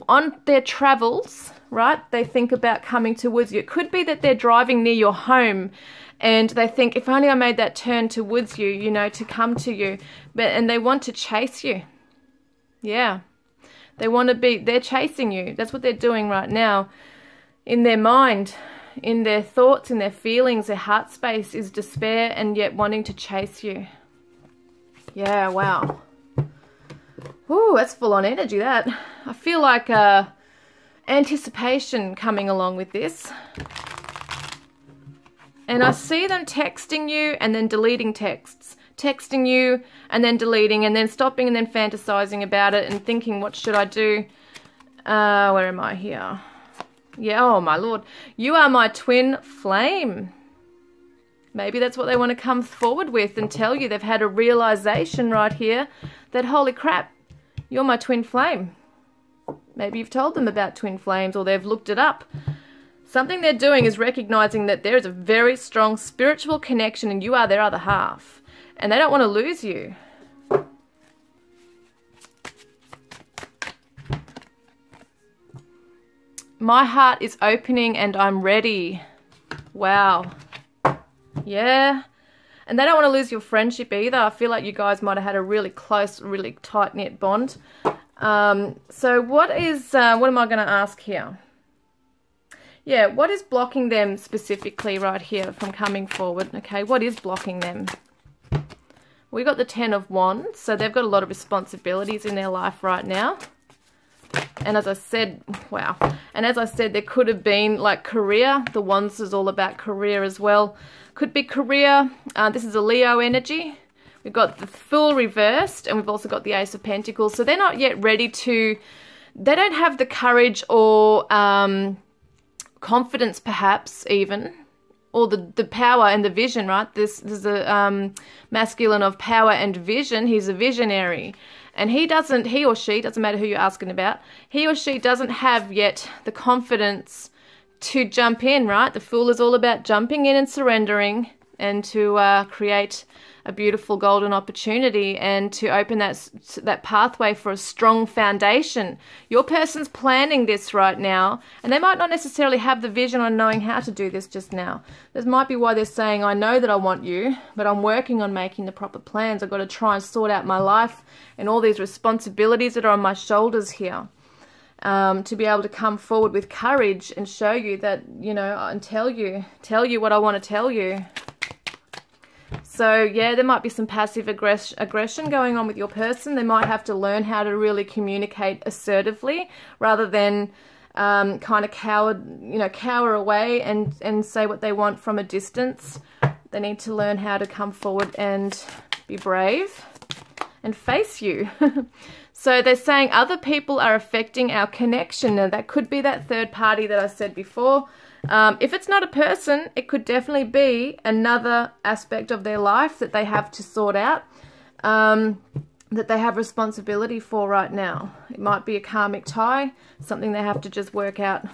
on their travels, right, they think about coming towards you. It could be that they're driving near your home and they think, if only I made that turn towards you, you know, to come to you. And they want to chase you. Yeah. They want to be, they're chasing you. That's what they're doing right now. In their mind, in their thoughts, in their feelings, their heart space is despair and yet wanting to chase you. Yeah, wow. Ooh, that's full on energy, that. I feel like anticipation coming along with this. And I see them texting you and then deleting texts. Texting you and then deleting and then stopping and then fantasizing about it and thinking, what should I do? Where am I here? Yeah, oh my Lord. You are my twin flame. Maybe that's what they want to come forward with and tell you. They've had a realization right here that, holy crap, you're my twin flame. Maybe you've told them about twin flames or they've looked it up. Something they're doing is recognizing that there is a very strong spiritual connection and you are their other half. And they don't want to lose you. My heart is opening and I'm ready. Wow. Yeah. And they don't want to lose your friendship either. I feel like you guys might have had a really close, really tight-knit bond. So what am I going to ask here? Yeah, what is blocking them specifically right here from coming forward? Okay, what is blocking them? We got the 10 of Wands, so they've got a lot of responsibilities in their life right now. And as I said, wow. And as I said, there could have been like career. The Wands is all about career as well. Could be career. This is a Leo energy. We've got the Fool reversed and we've also got the Ace of Pentacles. So they're not yet ready to, they don't have the courage or confidence perhaps even, or the power and the vision, right? This is a masculine of power and vision. He's a visionary. And he or she, doesn't matter who you're asking about, he or she doesn't have yet the confidence to jump in, right? The Fool is all about jumping in and surrendering and to create a beautiful golden opportunity and to open that pathway for a strong foundation. Your person's planning this right now, and they might not necessarily have the vision on knowing how to do this just now. This might be why they're saying, I know that I want you, but I'm working on making the proper plans. I've got to try and sort out my life and all these responsibilities that are on my shoulders here. To be able to come forward with courage and show you that, you know, and tell you what I want to tell you. So, yeah, there might be some passive aggression going on with your person. They might have to learn how to really communicate assertively rather than kind of cower away and say what they want from a distance. They need to learn how to come forward and be brave and face you. So they're saying other people are affecting our connection. Now, that could be that third party that I said before. If it's not a person, it could definitely be another aspect of their life that they have to sort out, that they have responsibility for right now. It might be a karmic tie, something they have to just work out.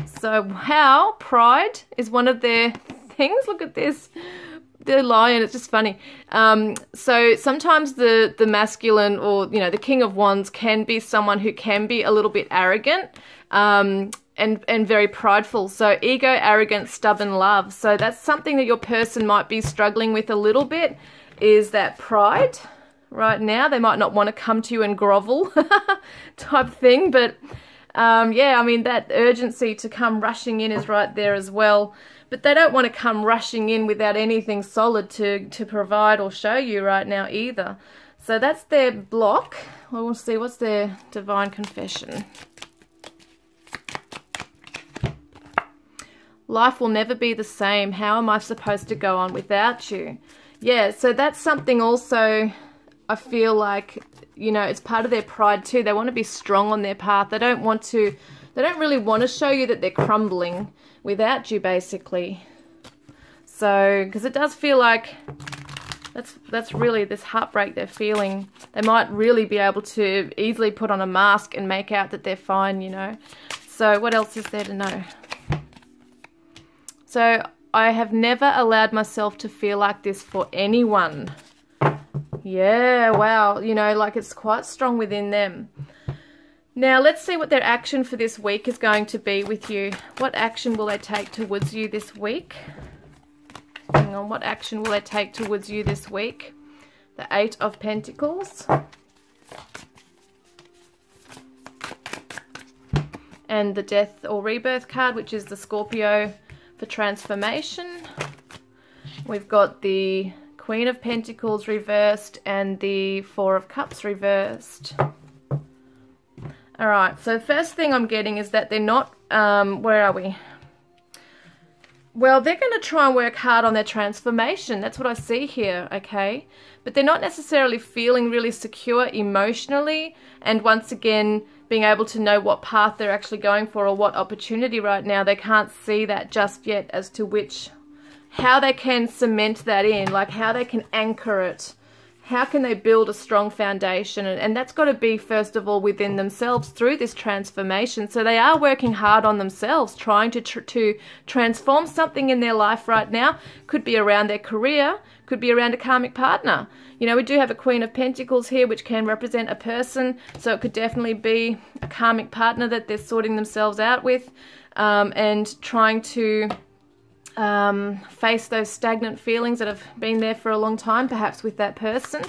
So how pride is one of their things. Look at this. The lion, it's just funny. So sometimes the masculine or, you know, the King of Wands can be someone who can be a little bit arrogant, and very prideful. So ego, arrogance, stubborn love. So that's something that your person might be struggling with a little bit, is that pride right now. They might not want to come to you and grovel type thing. But yeah, I mean, that urgency to come rushing in is right there as well. But they don't want to come rushing in without anything solid to provide or show you right now either. So that's their block. Well, we'll see what's their divine confession. Life will never be the same. How am I supposed to go on without you? Yeah, so that's something also I feel like, you know, it's part of their pride too. They want to be strong on their path. They don't really want to show you that they're crumbling without you, basically. So, because it does feel like that's really this heartbreak they're feeling. They might really be able to easily put on a mask and make out that they're fine, you know. So what else is there to know? So, I have never allowed myself to feel like this for anyone. Yeah, wow. You know, like it's quite strong within them. Now let's see what their action for this week is going to be with you. What action will they take towards you this week? Hang on, what action will they take towards you this week? The Eight of Pentacles. And the Death or Rebirth card, which is the Scorpio for transformation. We've got the Queen of Pentacles reversed and the Four of Cups reversed. Alright, so the first thing I'm getting is that they're not, where are we? Well, they're going to try and work hard on their transformation. That's what I see here, okay? But they're not necessarily feeling really secure emotionally. And once again, being able to know what path they're actually going for or what opportunity right now. They can't see that just yet as to how they can cement that in, like how they can anchor it. How can they build a strong foundation? And that's got to be, first of all, within themselves through this transformation. So they are working hard on themselves, trying to transform something in their life right now. Could be around their career, could be around a karmic partner. You know, we do have a Queen of Pentacles here, which can represent a person. So it could definitely be a karmic partner that they're sorting themselves out with, and trying to face those stagnant feelings that have been there for a long time, perhaps with that person.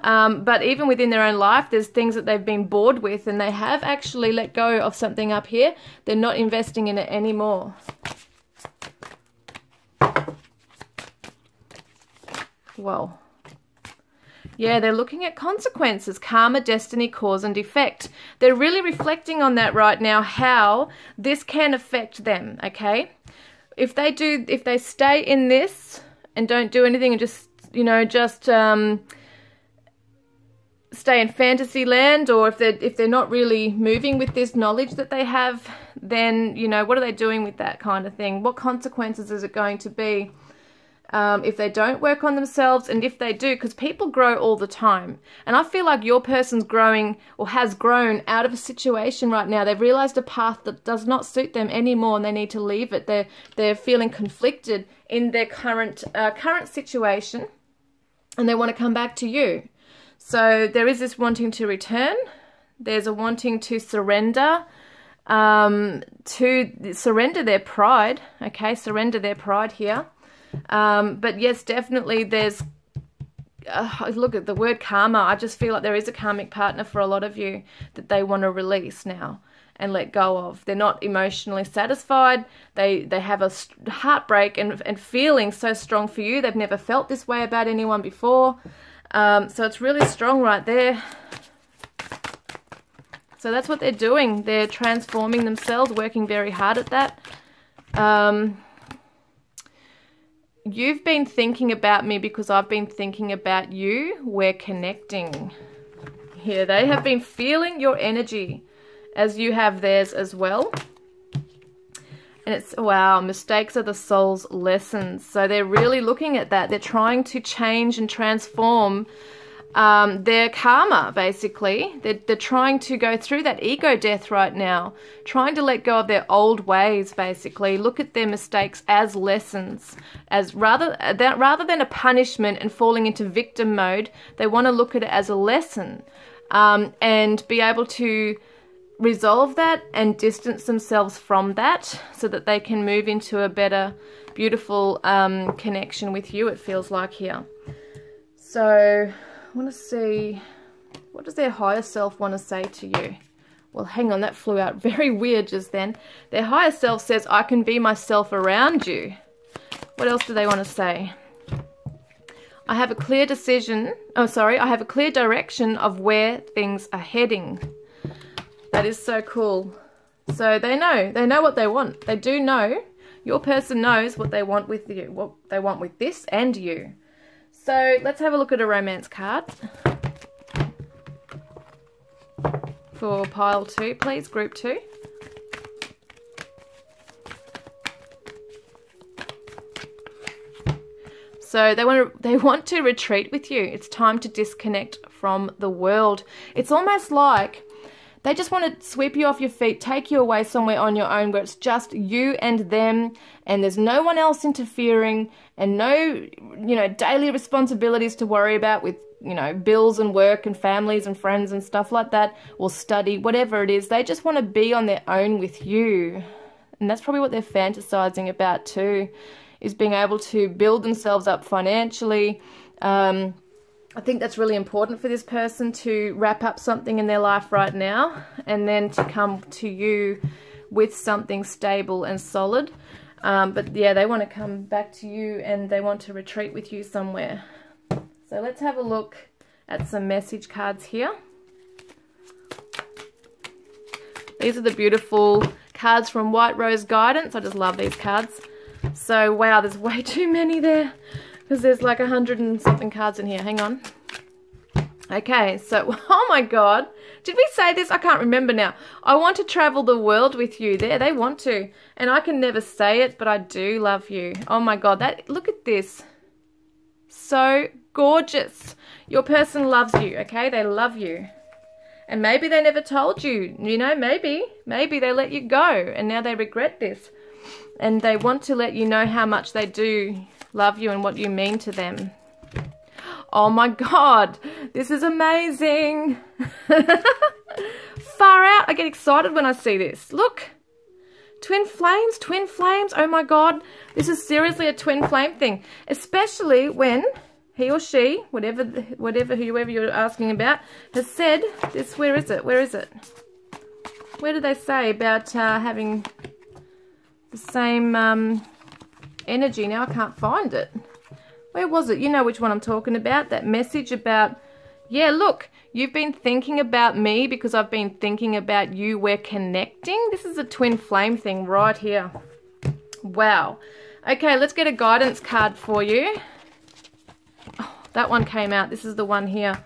But even within their own life, there's things that they've been bored with, and they have actually let go of something up here. They're not investing in it anymore. Whoa. Yeah, they're looking at consequences, karma, destiny, cause and effect. They're really reflecting on that right now, how this can affect them, okay? If they stay in this and don't do anything and just, you know, stay in fantasy land, or if they're not really moving with this knowledge that they have, then, you know, what are they doing with that kind of thing? What consequences is it going to be if they don't work on themselves, and if they do, because people grow all the time. And I feel like your person's growing or has grown out of a situation right now. They've realized a path that does not suit them anymore, and they need to leave it. They're feeling conflicted in their current situation, and they want to come back to you. So there is this wanting to return. There's a wanting to surrender, their pride. Okay, surrender their pride here. But yes, definitely there's, look at the word karma. I just feel like there is a karmic partner for a lot of you that they want to release now and let go of. They're not emotionally satisfied. They have a heartbreak and feeling so strong for you. They've never felt this way about anyone before. So it's really strong right there. So that's what they're doing. They're transforming themselves, working very hard at that. You've been thinking about me because I've been thinking about you. We're connecting. Here, they have been feeling your energy as you have theirs as well. And it's, wow, mistakes are the soul's lessons. So they're really looking at that. They're trying to change and transform their karma, basically. They're trying to go through that ego death right now, trying to let go of their old ways, basically. Look at their mistakes as lessons, as rather than a punishment and falling into victim mode. They want to look at it as a lesson, and be able to resolve that and distance themselves from that, so that they can move into a better, beautiful connection with you, it feels like here. So I want to see, what does their higher self want to say to you? Well, hang on, that flew out very weird just then. Their higher self says, I can be myself around you. What else do they want to say? I have a clear decision. Oh, sorry. I have a clear direction of where things are heading. That is so cool. So they know what they want. They do know. Your person knows what they want with you, what they want with this and you. So let's have a look at a romance card for pile 2, please, group 2. So they want to retreat with you. It's time to disconnect from the world. It's almost like they just want to sweep you off your feet, take you away somewhere on your own where it's just you and them, and there's no one else interfering, and no, you know, daily responsibilities to worry about with you know, bills and work and families and friends and stuff like that, or study, whatever it is. They just want to be on their own with you. And that's probably what they're fantasizing about too, is being able to build themselves up financially. I think that's really important for this person to wrap up something in their life right now and then to come to you with something stable and solid. But yeah, they want to come back to you and they want to retreat with you somewhere. So let's have a look at some message cards here. These are the beautiful cards from White Rose Guidance. I just love these cards. So wow, there's way too many there because there's like 100 and something cards in here. Hang on. Okay, so oh my god, did we say this? I can't remember now. I want to travel the world with you. There, they want to, and I can never say it, but I do love you. Oh my god, that, look at this. So gorgeous. Your person loves you, okay? They love you. And maybe they never told you, you know, maybe they let you go and now they regret this. And they want to let you know how much they do love you and what you mean to them. Oh my god, this is amazing. Far out. I get excited when I see this. Look. Twin flames, oh my god. This is seriously a twin flame thing. Especially when he or she, whoever you're asking about, has said this. Where is it? Where did they say about having the same energy? Now I can't find it. Where was it? You know which one I'm talking about. That message about, yeah, look, you've been thinking about me because I've been thinking about you. We're connecting. This is a twin flame thing right here. Wow. Okay, let's get a guidance card for you. Oh, that one came out. This is the one here.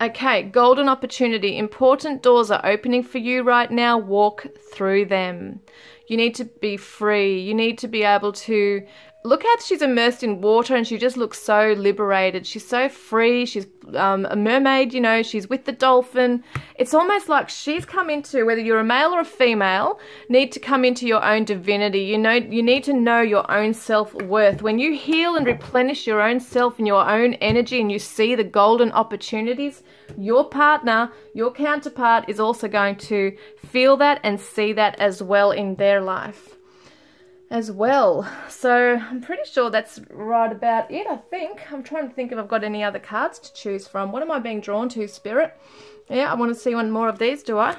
Okay, golden opportunity. Important doors are opening for you right now. Walk through them. You need to be free. You need to be able to... Look how she's immersed in water and she just looks so liberated. She's so free. She's a mermaid, you know, she's with the dolphin. It's almost like she's come into, whether you're a male or a female, need to come into your own divinity. You know, you need to know your own self-worth. When you heal and replenish your own self and your own energy and you see the golden opportunities, your partner, your counterpart is also going to feel that and see that as well in their life as well. So I'm pretty sure that's right about it, I think. I'm trying to think if I've got any other cards to choose from. What am I being drawn to, Spirit? Yeah, I want to see one more of these, do I?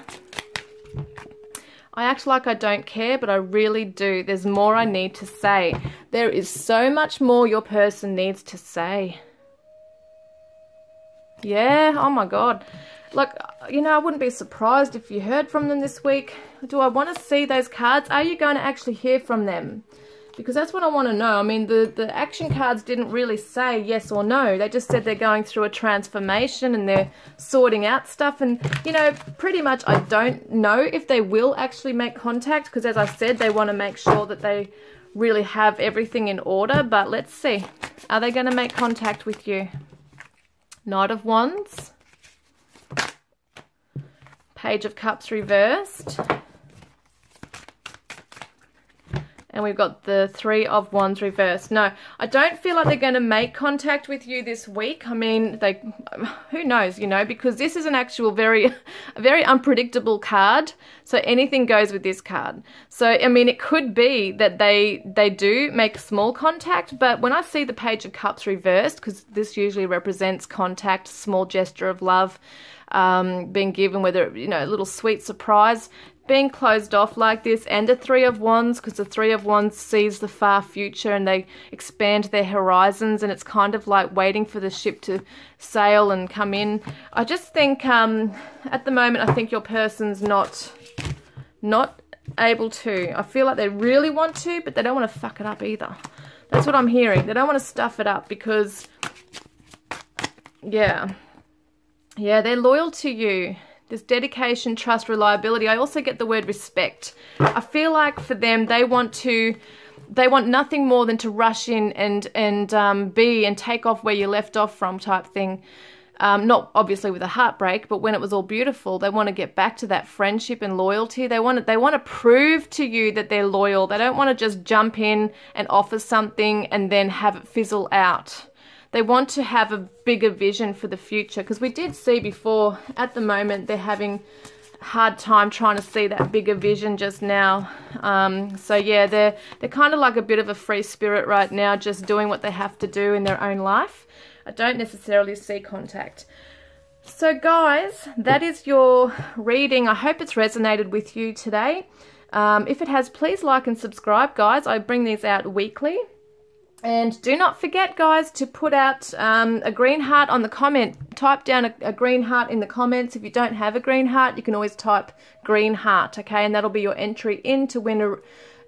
I act like I don't care, but I really do. There's more I need to say. There is so much more your person needs to say. Yeah, oh my God. Like, you know, I wouldn't be surprised if you heard from them this week. Do I want to see those cards? Are you going to actually hear from them? Because that's what I want to know. I mean, the action cards didn't really say yes or no. They just said they're going through a transformation and they're sorting out stuff. And, you know, pretty much I don't know if they will actually make contact. Because as I said, they want to make sure that they really have everything in order. But let's see. Are they going to make contact with you? Knight of Wands. Page of Cups reversed. And we've got the Three of Wands reversed. No, I don't feel like they're going to make contact with you this week. I mean, who knows, you know, because this is an actual very unpredictable card. So anything goes with this card. So, I mean, it could be that they do make small contact, but when I see the Page of Cups reversed, because this usually represents contact, small gesture of love, being given, whether, you know, a little sweet surprise, being closed off like this, and a Three of Wands, because the Three of Wands sees the far future and they expand their horizons, and it's kind of like waiting for the ship to sail and come in. I just think at the moment I think your person's not able to. I feel like they really want to, but they don't want to fuck it up either. That's what I'm hearing. They don't want to stuff it up because, yeah, they're loyal to you. There's dedication, trust, reliability. I also get the word respect. I feel like for them, they want nothing more than to rush in and be and take off where you left off from type thing. Not obviously with a heartbreak, but when it was all beautiful, they want to get back to that friendship and loyalty. They want to prove to you that they're loyal. They don't want to just jump in and offer something and then have it fizzle out. they want to have a bigger vision for the future, because we did see before, at the moment they're having a hard time trying to see that bigger vision just now. So yeah, they're kind of like a bit of a free spirit right now, just doing what they have to do in their own life. I don't necessarily see contact. So guys, that is your reading. I hope it's resonated with you today. If it has, please like and subscribe, guys. I bring these out weekly. And do not forget, guys, to put out a green heart on the comment. Type down a green heart in the comments. If you don't have a green heart, you can always type green heart, okay? And that'll be your entry in to win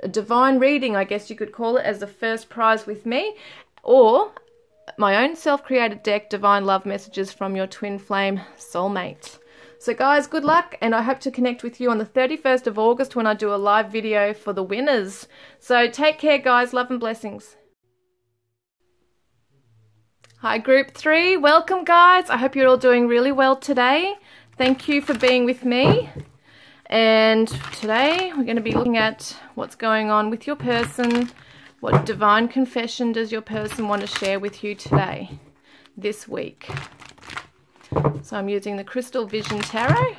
a divine reading, I guess you could call it, as the first prize with me. Or my own self-created deck, Divine Love Messages from your Twin Flame Soulmate. So guys, good luck, and I hope to connect with you on the 31st of August when I do a live video for the winners. So take care, guys. Love and blessings. Hi, Group 3. Welcome, guys. I hope you're all doing really well today. Thank you for being with me. And today we're going to be looking at what's going on with your person. What divine confession does your person want to share with you today, this week? So I'm using the Crystal Vision Tarot.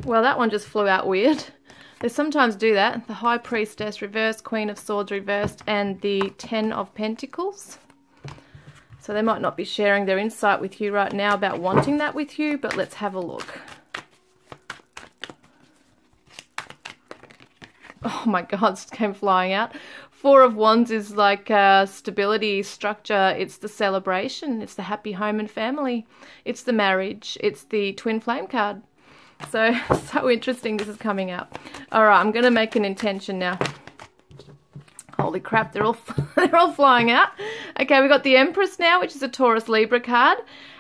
Well, that one just flew out weird. They sometimes do that. The High Priestess reversed, Queen of Swords reversed, and the 10 of Pentacles. So they might not be sharing their insight with you right now about wanting that with you, but let's have a look. Oh my God, it came flying out. Four of Wands is like stability, structure. It's the celebration. It's the happy home and family. It's the marriage. It's the Twin Flame card. So interesting this is coming out. All right, I'm going to make an intention now. Holy crap, they're all flying out. Okay, we got the Empress now, which is a Taurus Libra card.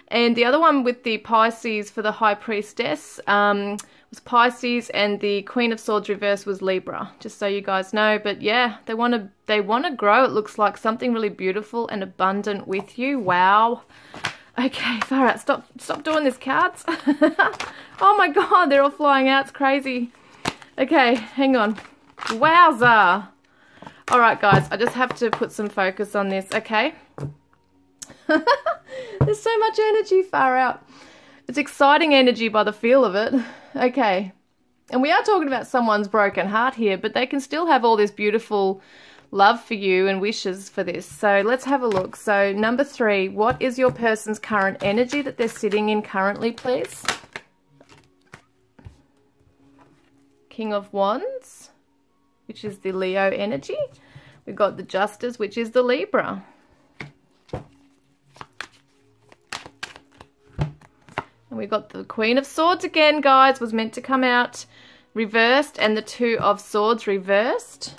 And the other one with the Pisces for the High Priestess was Pisces, and the Queen of Swords reverse was Libra, just so you guys know. But yeah, they want to grow. It looks like something really beautiful and abundant with you. Wow. Okay, far out. Stop doing this, cards. Oh my God, they're all flying out. It's crazy. Okay, hang on. Wowza. All right, guys, I just have to put some focus on this, okay? There's so much energy, far out. It's exciting energy by the feel of it. Okay. And we are talking about someone's broken heart here, but they can still have all this beautiful love for you and wishes for this. So let's have a look. So number 3, what is your person's current energy that they're sitting in currently, please? King of Wands, which is the Leo energy. We've got the Justice, which is the Libra. And we got the Queen of Swords again, guys, was meant to come out reversed, and the Two of Swords reversed.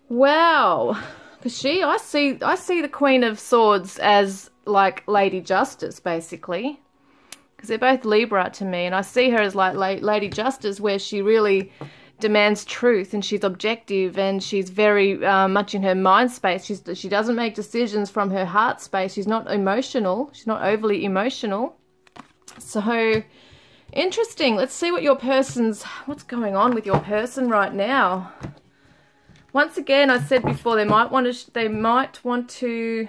Wow. Because I see the Queen of Swords as like Lady Justice, basically. Because they're both Libra to me, and I see her as like Lady Justice, where she really demands truth, and she's objective, and she's very much in her mind space. She doesn't make decisions from her heart space. She's not emotional. She's not overly emotional. So interesting. Let's see what's going on with your person right now. Once again, I said before, they might want to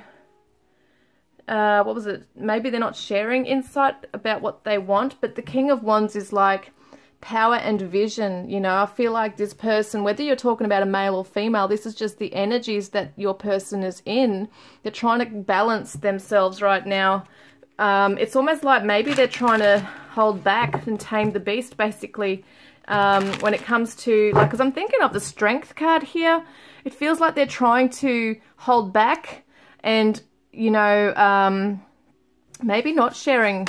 what was it? Maybe they're not sharing insight about what they want, but the King of Wands is like power and vision. You know, I feel like this person, whether you're talking about a male or female, this is just the energies that your person is in. They're trying to balance themselves right now. It's almost like maybe they're trying to hold back and tame the beast, basically, when it comes to, like, because I'm thinking of the Strength card here. It feels like they're trying to hold back and, you know, maybe not sharing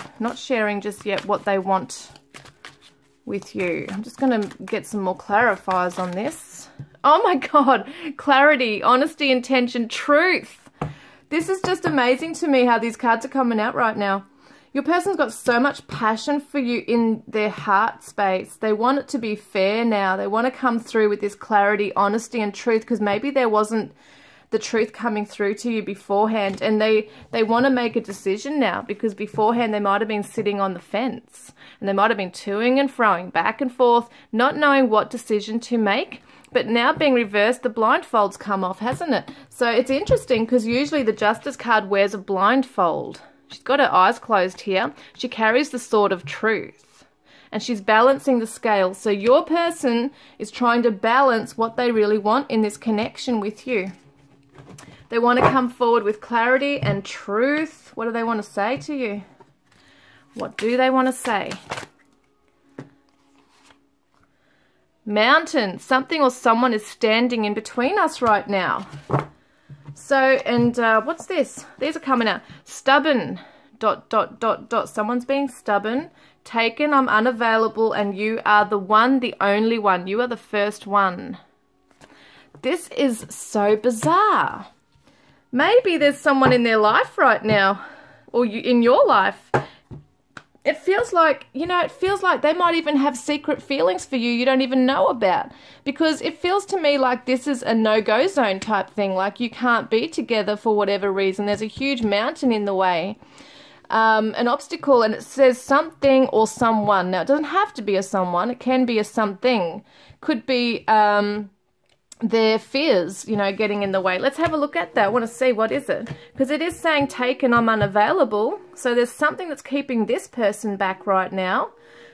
just yet what they want with you. I'm just going to get some more clarifiers on this. Oh my God, clarity, honesty, intention, truth. This is just amazing to me how these cards are coming out right now. Your person's got so much passion for you in their heart space. They want it to be fair now. They want to come through with this clarity, honesty, and truth, because maybe there wasn't the truth coming through to you beforehand, and they want to make a decision now, because beforehand they might have been sitting on the fence, and they might have been toing and froing back and forth, not knowing what decision to make. But now being reversed, the blindfold's come off, hasn't it? So it's interesting because usually the Justice card wears a blindfold. She's got her eyes closed here. She carries the sword of truth. And she's balancing the scales. So your person is trying to balance what they really want in this connection with you. They want to come forward with clarity and truth. What do they want to say to you? What do they want to say? Mountain. Something or someone is standing in between us right now. So, and what's this? These are coming out. Stubborn. ... Someone's being stubborn. Taken, I'm unavailable, and you are the one, the only one. You are the first one. This is so bizarre. Maybe there's someone in their life right now, or you in your life. It feels like, you know, it feels like they might even have secret feelings for you don't even know about. Because it feels to me like this is a no-go zone type thing. Like you can't be together for whatever reason. There's a huge mountain in the way. An obstacle, and it says something or someone. Now, it doesn't have to be a someone. It can be a something. Could be their fears, you know, getting in the way. Let's have a look at that. I want to see what is it. Because it is saying taken, I'm unavailable. So there's something that's keeping this person back right now.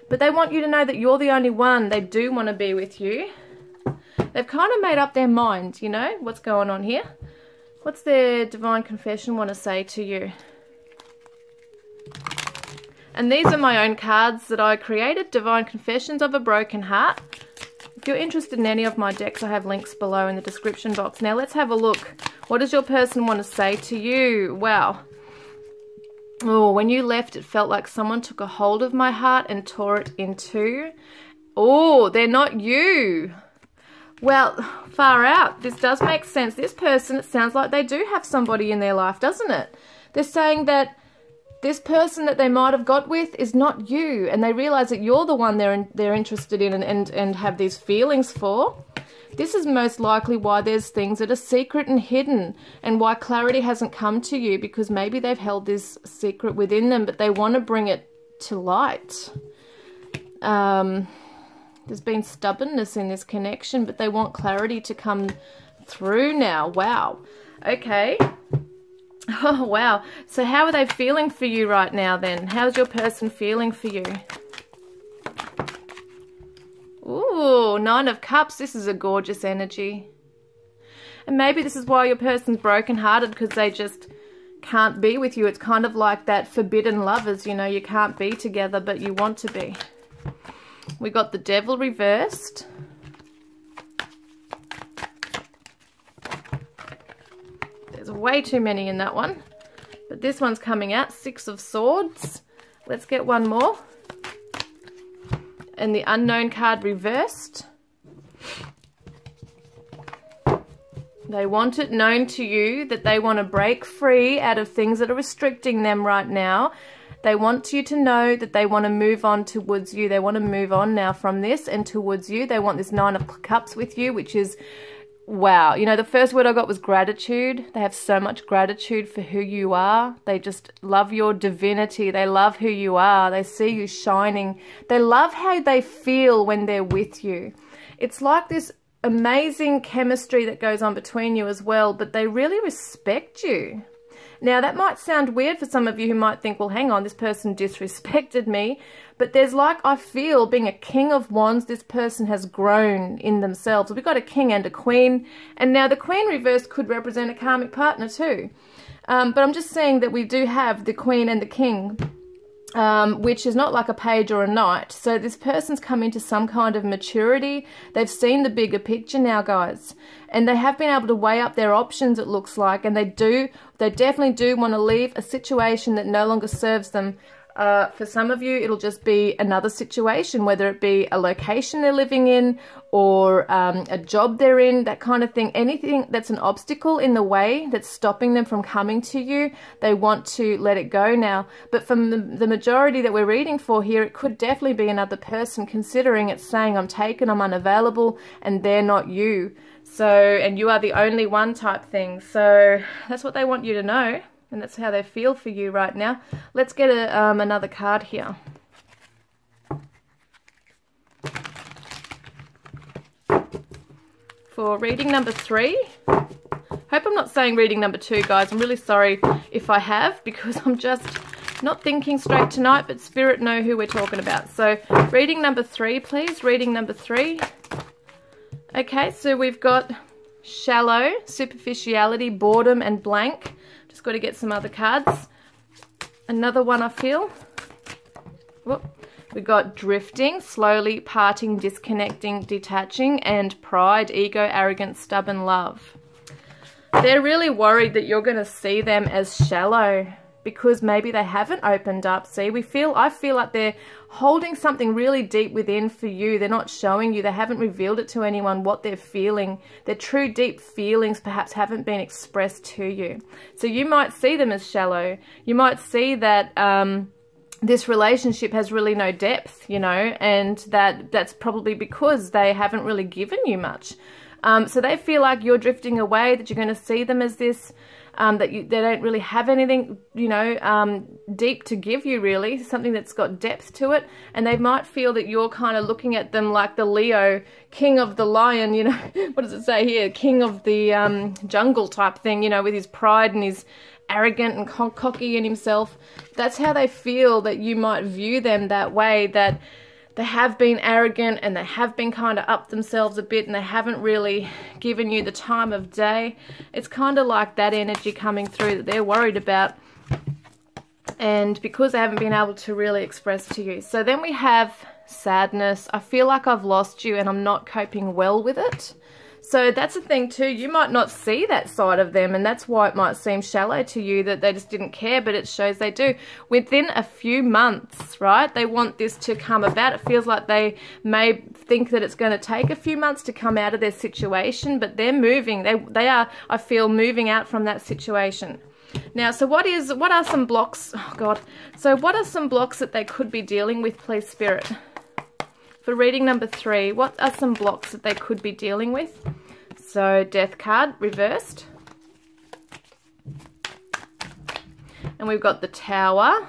But they want you to know that you're the only one. They do want to be with you. They've kind of made up their mind, you know, what's going on here. What's their divine confession want to say to you? And these are my own cards that I created. Divine Confessions of a Broken Heart. If you're interested in any of my decks, I have links below in the description box. Now let's have a look. What does your person want to say to you? Wow. Oh, when you left, it felt like someone took a hold of my heart and tore it in two. Oh, they're not you. Well, far out. This does make sense. This person, it sounds like they do have somebody in their life, doesn't it? They're saying that this person that they might have got with is not you, and they realize that you're the one they're interested in and have these feelings for. This is most likely why there's things that are secret and hidden, and why clarity hasn't come to you, because maybe they've held this secret within them, but they want to bring it to light. There's been stubbornness in this connection, but they want clarity to come through now. Wow. Okay. Oh, wow. So how are they feeling for you right now then? How's your person feeling for you? Ooh, Nine of Cups. This is a gorgeous energy. And maybe this is why your person's brokenhearted, because they just can't be with you. It's kind of like that forbidden lovers, you know, you can't be together, but you want to be. We got the Devil reversed. There's way too many in that one. But this one's coming out. Six of Swords. Let's get one more. And the Unknown card reversed. They want it known to you that they want to break free out of things that are restricting them right now. They want you to know that they want to move on towards you. They want to move on now from this and towards you. They want this Nine of Cups with you, which is, wow. You know, the first word I got was gratitude. They have so much gratitude for who you are. They just love your divinity. They love who you are. They see you shining. They love how they feel when they're with you. It's like this amazing chemistry that goes on between you as well, but they really respect you. Now, that might sound weird for some of you who might think, well, hang on, this person disrespected me. But there's like, I feel, being a King of Wands, this person has grown in themselves. We've got a King and a Queen. And now the Queen reversed could represent a karmic partner too. But I'm just saying that we do have the Queen and the King, which is not like a page or a knight. So this person's come into some kind of maturity. They've seen the bigger picture now, guys. And they have been able to weigh up their options, it looks like. And they definitely do want to leave a situation that no longer serves them. For some of you, it'll just be another situation, whether it be a location they're living in or a job they're in, that kind of thing. Anything that's an obstacle in the way that's stopping them from coming to you, they want to let it go now. But from the majority that we're reading for here, it could definitely be another person, considering it's saying I'm taken, I'm unavailable, and they're not you. So, and you are the only one type thing. So that's what they want you to know. And that's how they feel for you right now. Let's get another card here. for reading number 3. Hope I'm not saying reading number 2, guys. I'm really sorry if I have, because I'm just not thinking straight tonight, but Spirit know who we're talking about. So reading number 3, please. Reading number 3. Okay, so we've got shallow, superficiality, boredom, and blank. Just got to get some other cards. Another one, I feel. Whoop. We got drifting, slowly parting, disconnecting, detaching, and pride, ego, arrogance, stubborn love. They're really worried that you're going to see them as shallow because maybe they haven't opened up. See, I feel like they're holding something really deep within for you. They're not showing you. They haven't revealed it to anyone what they're feeling. Their true deep feelings perhaps haven't been expressed to you. So you might see them as shallow. You might see that this relationship has really no depth, you know, and that's probably because they haven't really given you much. So they feel like you're drifting away, that you're going to see them as this, they don't really have anything, you know, deep to give you, really, something that's got depth to it. And they might feel that you're kind of looking at them like the Leo, king of the lion, you know, what does it say here? King of the jungle type thing, you know, with his pride and his arrogant and cocky in himself. That's how they feel that you might view them, that way, that they have been arrogant and they have been kind of up themselves a bit and they haven't really given you the time of day. It's kind of like that energy coming through that they're worried about, and because they haven't been able to really express to you. So then we have sadness. I feel like I've lost you and I'm not coping well with it. So that's the thing too, you might not see that side of them, and that's why it might seem shallow to you, that they just didn't care, but it shows they do. Within a few months, right, they want this to come about. It feels like they may think that it's going to take a few months to come out of their situation, but they're moving. They are, I feel, moving out from that situation. Now, so what are some blocks? Oh God. So what are some blocks that they could be dealing with, please, Spirit? For reading number 3, what are some blocks that they could be dealing with? So, Death card, reversed. And we've got the Tower.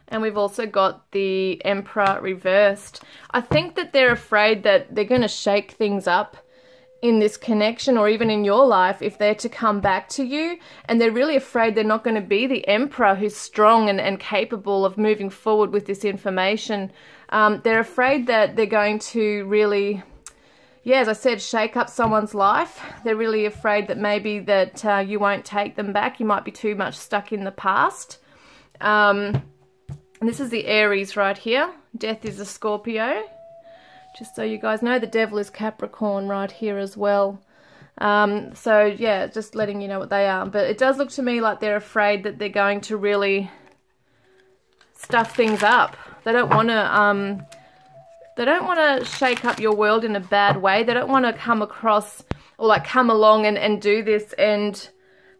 And we've also got the Emperor reversed. I think that they're afraid that they're going to shake things up in this connection, or even in your life, if they're to come back to you, and they're really afraid they're not going to be the Emperor who's strong and capable of moving forward with this information. They're afraid that they're going to really, yeah, as I said, shake up someone's life. They're really afraid that maybe that you won't take them back. You might be too much stuck in the past. And this is the Aries right here. Death is a Scorpio. Just so you guys know, the Devil is Capricorn right here as well. So, yeah, just letting you know what they are. But it does look to me like they're afraid that they're going to really stuff things up. They don't want to shake up your world in a bad way. They don't want to come across or like come along and do this and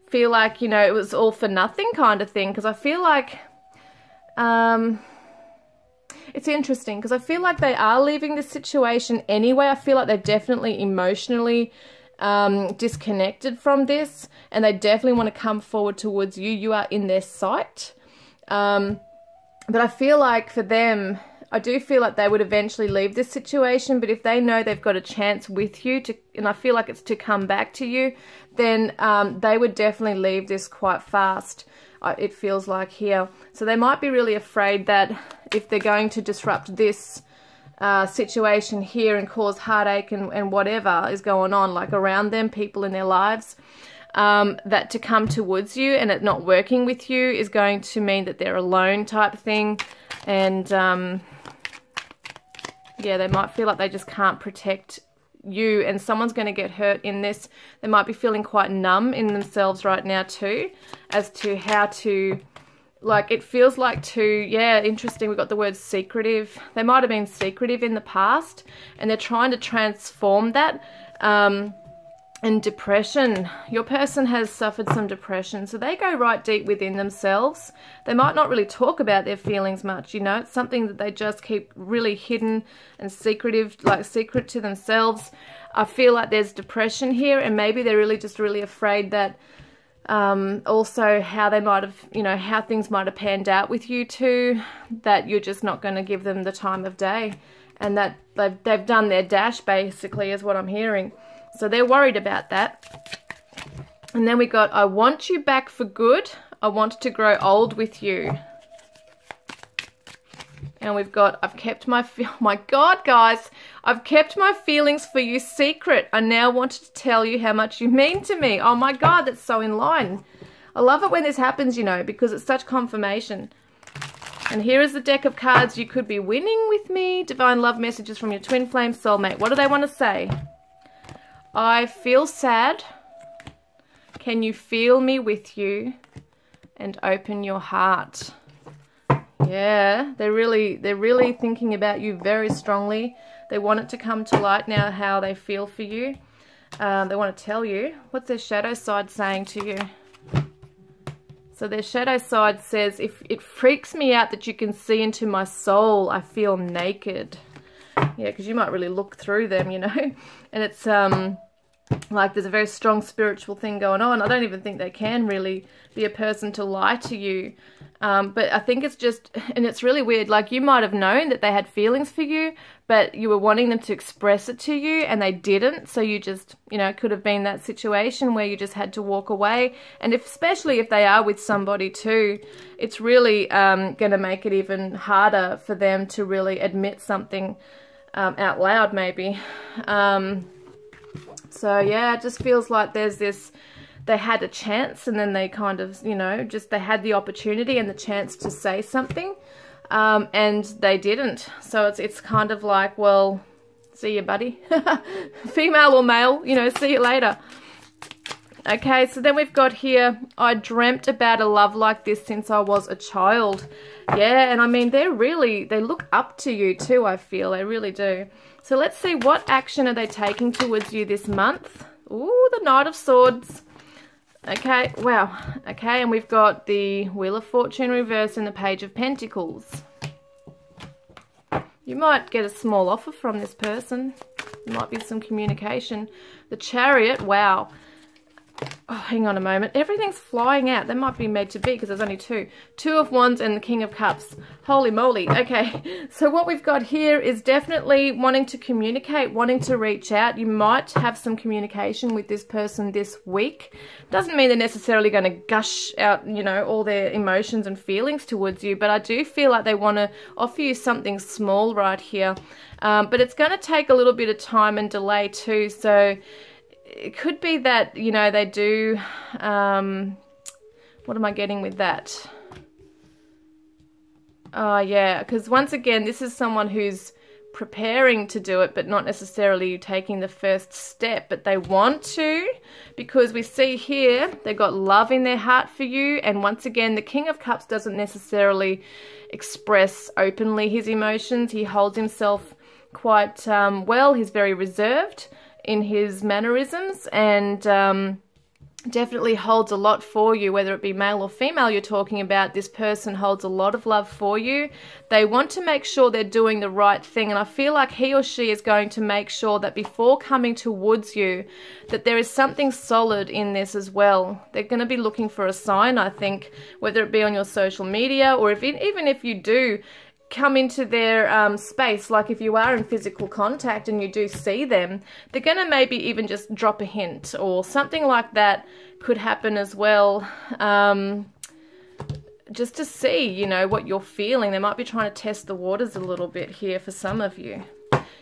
feel like, you know, it was all for nothing kind of thing. Because I feel like it's interesting, because I feel like they are leaving this situation anyway. I feel like they're definitely emotionally disconnected from this, and they definitely want to come forward towards you. You are in their sight. But I feel like for them, I do feel like they would eventually leave this situation, but if they know they've got a chance with you, and I feel like it's to come back to you, then they would definitely leave this quite fast. It feels like here. So they might be really afraid that if they're going to disrupt this situation here and cause heartache and whatever is going on, like around them, people in their lives, that to come towards you and it not working with you is going to mean that they're alone type thing. And yeah, they might feel like they just can't protect you, and someone's going to get hurt in this. They might be feeling quite numb in themselves right now too, as to how to, like, it feels like to, yeah, interesting, we've got the word secretive. They might have been secretive in the past, and they're trying to transform that. And depression, your person has suffered some depression, so they go right deep within themselves. They might not really talk about their feelings much, you know, it's something that they just keep really hidden and secretive, like secret to themselves. I feel like there's depression here, and maybe they're really just really afraid that Also how they might have, you know, how things might have panned out with you two, that you're just not going to give them the time of day, and that they've done their dash, basically, is what I'm hearing. So they're worried about that. And then we got, I want you back for good. I want to grow old with you. And we've got, I've kept my, oh my God, guys, I've kept my feelings for you secret. I now want to tell you how much you mean to me. Oh my God, that's so in line. I love it when this happens, you know, because it's such confirmation. And here is the deck of cards you could be winning with me. Divine love messages from your twin flame soulmate. What do they want to say? I feel sad. Can you feel me with you? And open your heart. Yeah, they're really thinking about you very strongly. They want it to come to light now how they feel for you. They want to tell you. What's their shadow side saying to you? So their shadow side says, if it freaks me out that you can see into my soul, I feel naked. Yeah, because you might really look through them, you know. And it's like there's a very strong spiritual thing going on. I don't even think they can really be a person to lie to you. But I think it's just, and it's really weird, like you might have known that they had feelings for you, but you were wanting them to express it to you and they didn't. So you just, you know, it could have been that situation where you just had to walk away. And especially if they are with somebody too, it's really going to make it even harder for them to really admit something out loud maybe. So yeah, it just feels like there's this, they had a chance and then they kind of, you know, just they had the opportunity and the chance to say something and they didn't. So it's kind of like, well, see you, buddy. Female or male, you know, see you later. Okay, so then we've got here, I dreamt about a love like this since I was a child. Yeah, and I mean, they look up to you too, I feel. They really do. So let's see, what action are they taking towards you this month? Ooh, the Knight of Swords. Okay, wow. Okay, and we've got the Wheel of Fortune reversed and the Page of Pentacles. You might get a small offer from this person. There might be some communication. The Chariot, wow. Oh, hang on a moment. Everything's flying out. That might be made to be because there's only two. Two of Wands and the King of Cups. Holy moly. Okay, so what we've got here is definitely wanting to communicate, wanting to reach out. You might have some communication with this person this week. Doesn't mean they're necessarily going to gush out, you know, all their emotions and feelings towards you, but I do feel like they want to offer you something small right here. But it's going to take a little bit of time and delay too, so it could be that, you know, they do, what am I getting with that? Yeah, because once again, this is someone who's preparing to do it, but not necessarily taking the first step, but they want to, because we see here, they've got love in their heart for you. And once again, the King of Cups doesn't necessarily express openly his emotions. He holds himself quite well. He's very reserved in his mannerisms and definitely holds a lot for you, whether it be male or female you're talking about. This person holds a lot of love for you. They want to make sure they're doing the right thing, and I feel like he or she is going to make sure that before coming towards you that there is something solid in this as well. They're going to be looking for a sign, I think, whether it be on your social media or even if you do come into their space, like if you are in physical contact and you do see them, they're going to maybe even just drop a hint or something like that could happen as well, just to see, you know, what you're feeling. They might be trying to test the waters a little bit here for some of you.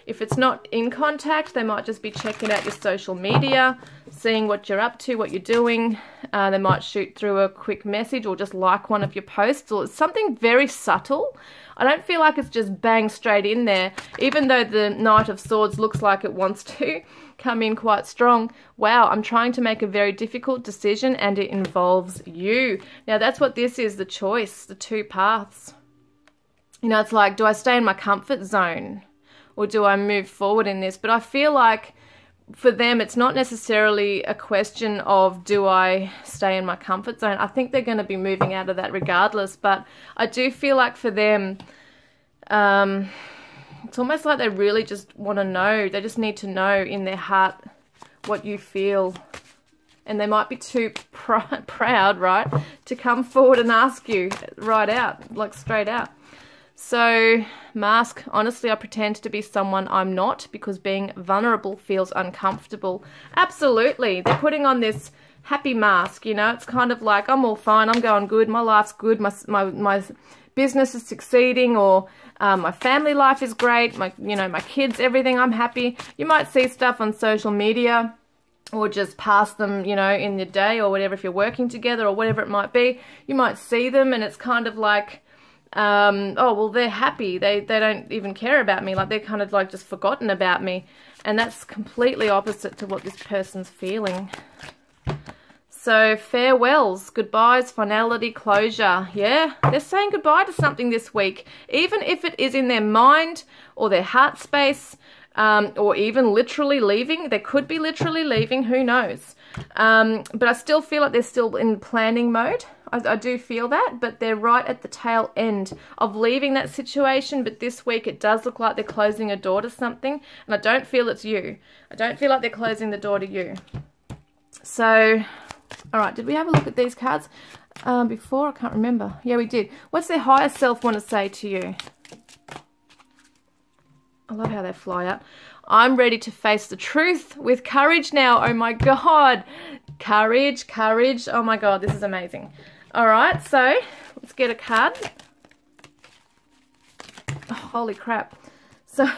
If it's not in contact, they might just be checking out your social media, seeing what you're up to, what you're doing. They might shoot through a quick message or just like one of your posts, or it's something very subtle. I don't feel like it's just bang straight in there, even though the Knight of Swords looks like it wants to come in quite strong. Wow, I'm trying to make a very difficult decision and it involves you. Now that's what this is, the choice, the two paths. You know, it's like, do I stay in my comfort zone or do I move forward in this? But I feel like for them, it's not necessarily a question of do I stay in my comfort zone. I think they're going to be moving out of that regardless, but I do feel like for them, it's almost like they really just want to know. They just need to know in their heart what you feel and they might be too proud, right, to come forward and ask you right out, like straight out. So, mask, honestly, I pretend to be someone I'm not because being vulnerable feels uncomfortable. Absolutely. They're putting on this happy mask, you know. It's kind of like, I'm all fine, I'm going good, my life's good, my business is succeeding, or my family life is great, my kids, everything, I'm happy. You might see stuff on social media or just pass them, you know, in the day or whatever, if you're working together or whatever it might be. You might see them and it's kind of like, oh, well, they're happy. They don't even care about me. Like, they're kind of like just forgotten about me. And that's completely opposite to what this person's feeling. So, farewells, goodbyes, finality, closure. Yeah, they're saying goodbye to something this week. Even if it is in their mind or their heart space, or even literally leaving. They could be literally leaving, who knows. But I still feel like they're still in planning mode. I do feel that, but they're right at the tail end of leaving that situation. But this week it does look like they're closing a door to something, and I don't feel it's you. I don't feel like they're closing the door to you. So, all right, did we have a look at these cards before? I can't remember. Yeah, we did. What's their higher self want to say to you? I love how they fly up. I'm ready to face the truth with courage now. Oh my God. Courage, courage. Oh my God, this is amazing. All right, so let's get a card. Oh, holy crap. So,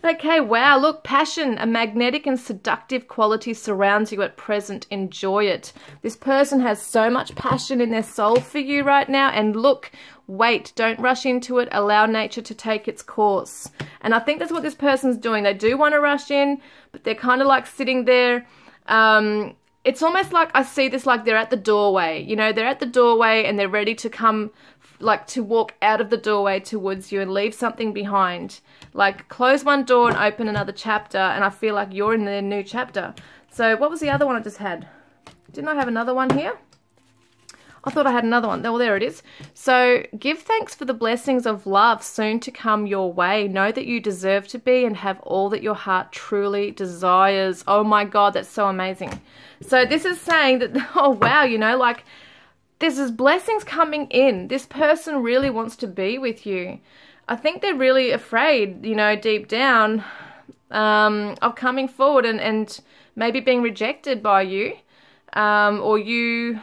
okay, wow, look, passion, a magnetic and seductive quality surrounds you at present. Enjoy it. This person has so much passion in their soul for you right now, and look, wait, don't rush into it. Allow nature to take its course. And I think that's what this person's doing. They do want to rush in, but they're kind of like sitting there. It's almost like I see this like they're at the doorway. You know, they're at the doorway and they're ready to come, like to walk out of the doorway towards you and leave something behind. Like close one door and open another chapter, and I feel like you're in the new chapter. So what was the other one I just had? Didn't I have another one here? I thought I had another one. Well, there it is. So, give thanks for the blessings of love soon to come your way. Know that you deserve to be and have all that your heart truly desires. Oh my God, that's so amazing. So, this is saying that, oh wow, you know, like, this is blessings coming in. This person really wants to be with you. I think they're really afraid, you know, deep down, of coming forward and maybe being rejected by you, or you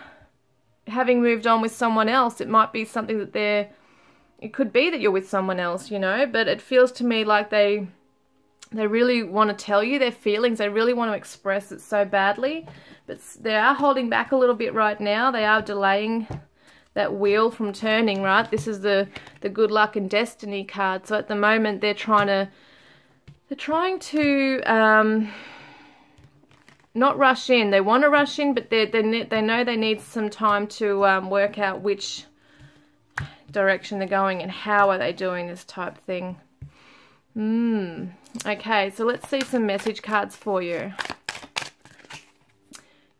having moved on with someone else. It might be something that it could be that you're with someone else, you know, but it feels to me like they really want to tell you their feelings. They really want to express it so badly, but they are holding back a little bit right now. They are delaying that wheel from turning, right? This is the good luck and destiny card. So at the moment they're trying to not rush in. They want to rush in, but they know they need some time to work out which direction they're going and how are they doing this type thing. Okay, so let's see some message cards for you.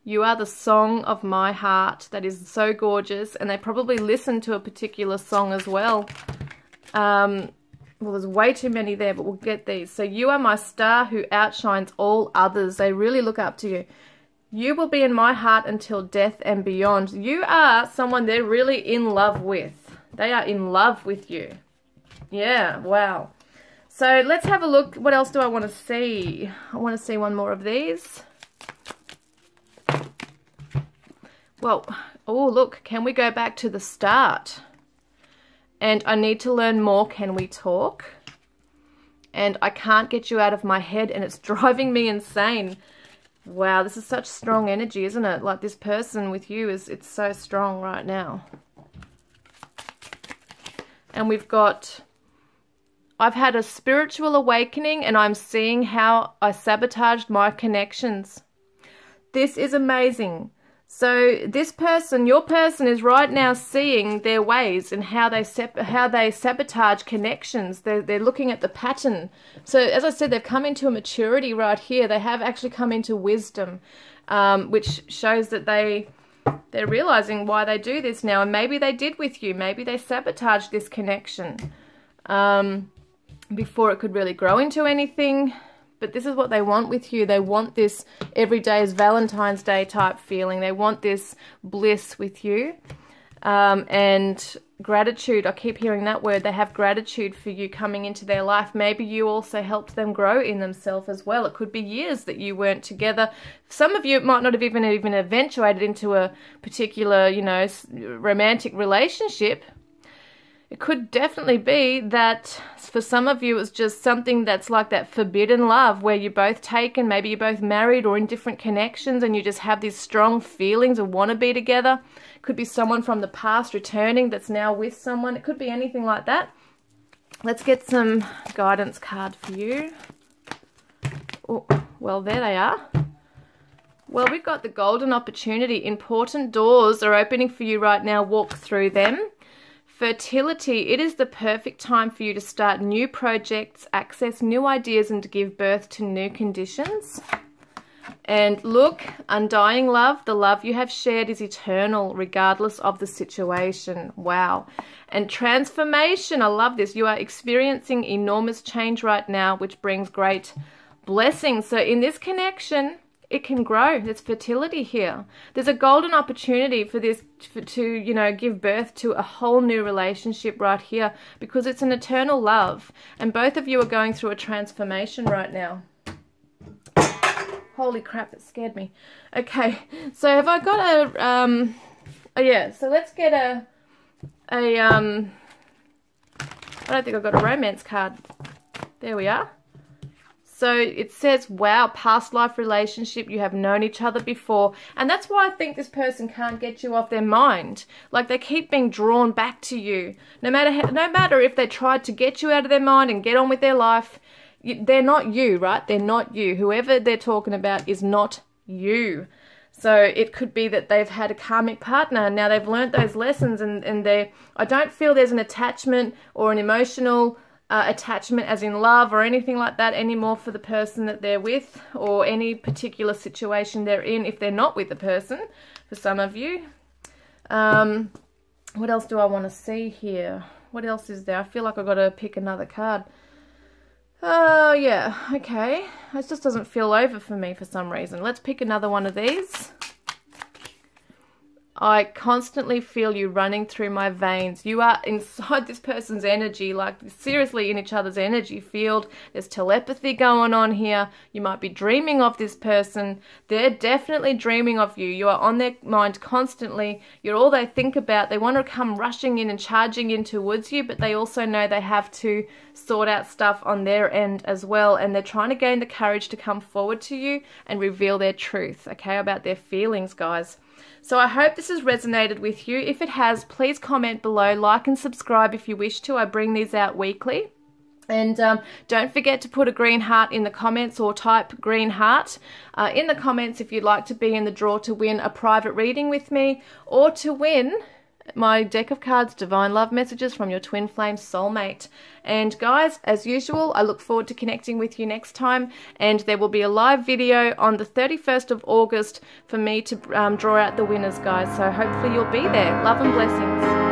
You are the song of my heart. That is so gorgeous, and they probably listen to a particular song as well. Well, there's way too many there, but we'll get these. So you are my star who outshines all others. They really look up to you. You will be in my heart until death and beyond. You are someone they're really in love with. They are in love with you. Yeah, wow. So let's have a look. What else do I want to see? I want to see one more of these. Well, oh, look, can we go back to the start? And I need to learn more. Can we talk? And I can't get you out of my head, and it's driving me insane. Wow, this is such strong energy, isn't it? Like this person with you it's so strong right now. And we've got, I've had a spiritual awakening and I'm seeing how I sabotaged my connections. This is amazing. So this person, your person, is right now seeing their ways and how they sabotage connections. They're looking at the pattern. So as I said, they've come into a maturity right here. They have actually come into wisdom, which shows that they're realizing why they do this now. And maybe they did with you. Maybe they sabotaged this connection before it could really grow into anything. but this is what they want with you. They want this every day is Valentine's Day type feeling. They want this bliss with you. And gratitude, I keep hearing that word. They have gratitude for you coming into their life. Maybe you also helped them grow in themselves as well. It could be years that you weren't together. Some of you might not have even eventuated into a particular, you know, romantic relationship. It could definitely be that for some of you it's just something that's like that forbidden love where you're both taken, maybe you're both married or in different connections and you just have these strong feelings of want to be together. It could be someone from the past returning that's now with someone. It could be anything like that. Let's get some guidance card for you. Oh, well, there they are. Well, we've got the golden opportunity. Important doors are opening for you right now. Walk through them. Fertility, it is the perfect time for you to start new projects, access new ideas, and to give birth to new conditions. And look, undying love, the love you have shared is eternal, regardless of the situation. Wow. And transformation, I love this. You are experiencing enormous change right now, which brings great blessings. So in this connection, it can grow. There's fertility here. There's a golden opportunity for this to, you know, give birth to a whole new relationship right here because it's an eternal love. And both of you are going through a transformation right now. Holy crap, it scared me. Okay, so have I got a, oh yeah, so let's get I don't think I've got a romance card. There we are. So it says, wow, past life relationship, you have known each other before. And that's why I think this person can't get you off their mind. Like they keep being drawn back to you. No matter if they tried to get you out of their mind and get on with their life, they're not you, right? They're not you. Whoever they're talking about is not you. So it could be that they've had a karmic partner and now they've learned those lessons and I don't feel there's an attachment or an emotional attachment as in love or anything like that anymore for the person that they're with or any particular situation they're in if they're not with the person for some of you. What else do I want to see here? What else is there? I feel like I've got to pick another card. Oh yeah, okay. It just doesn't feel over for me for some reason. Let's pick another one of these. I constantly feel you running through my veins. You are inside this person's energy, like seriously in each other's energy field. There's telepathy going on here. You might be dreaming of this person. They're definitely dreaming of you. You are on their mind constantly. You're all they think about. They want to come rushing in and charging in towards you, but they also know they have to sort out stuff on their end as well. And they're trying to gain the courage to come forward to you and reveal their truth, okay, about their feelings, guys. So I hope this has resonated with you. If it has, please comment below, like and subscribe if you wish to. I bring these out weekly. And don't forget to put a green heart in the comments or type green heart in the comments if you'd like to be in the draw to win a private reading with me or to win my deck of cards, Divine Love Messages from your Twin Flame Soulmate. And guys, as usual, I look forward to connecting with you next time. And there will be a live video on the 31st of August for me to draw out the winners, guys. So hopefully you'll be there. Love and blessings.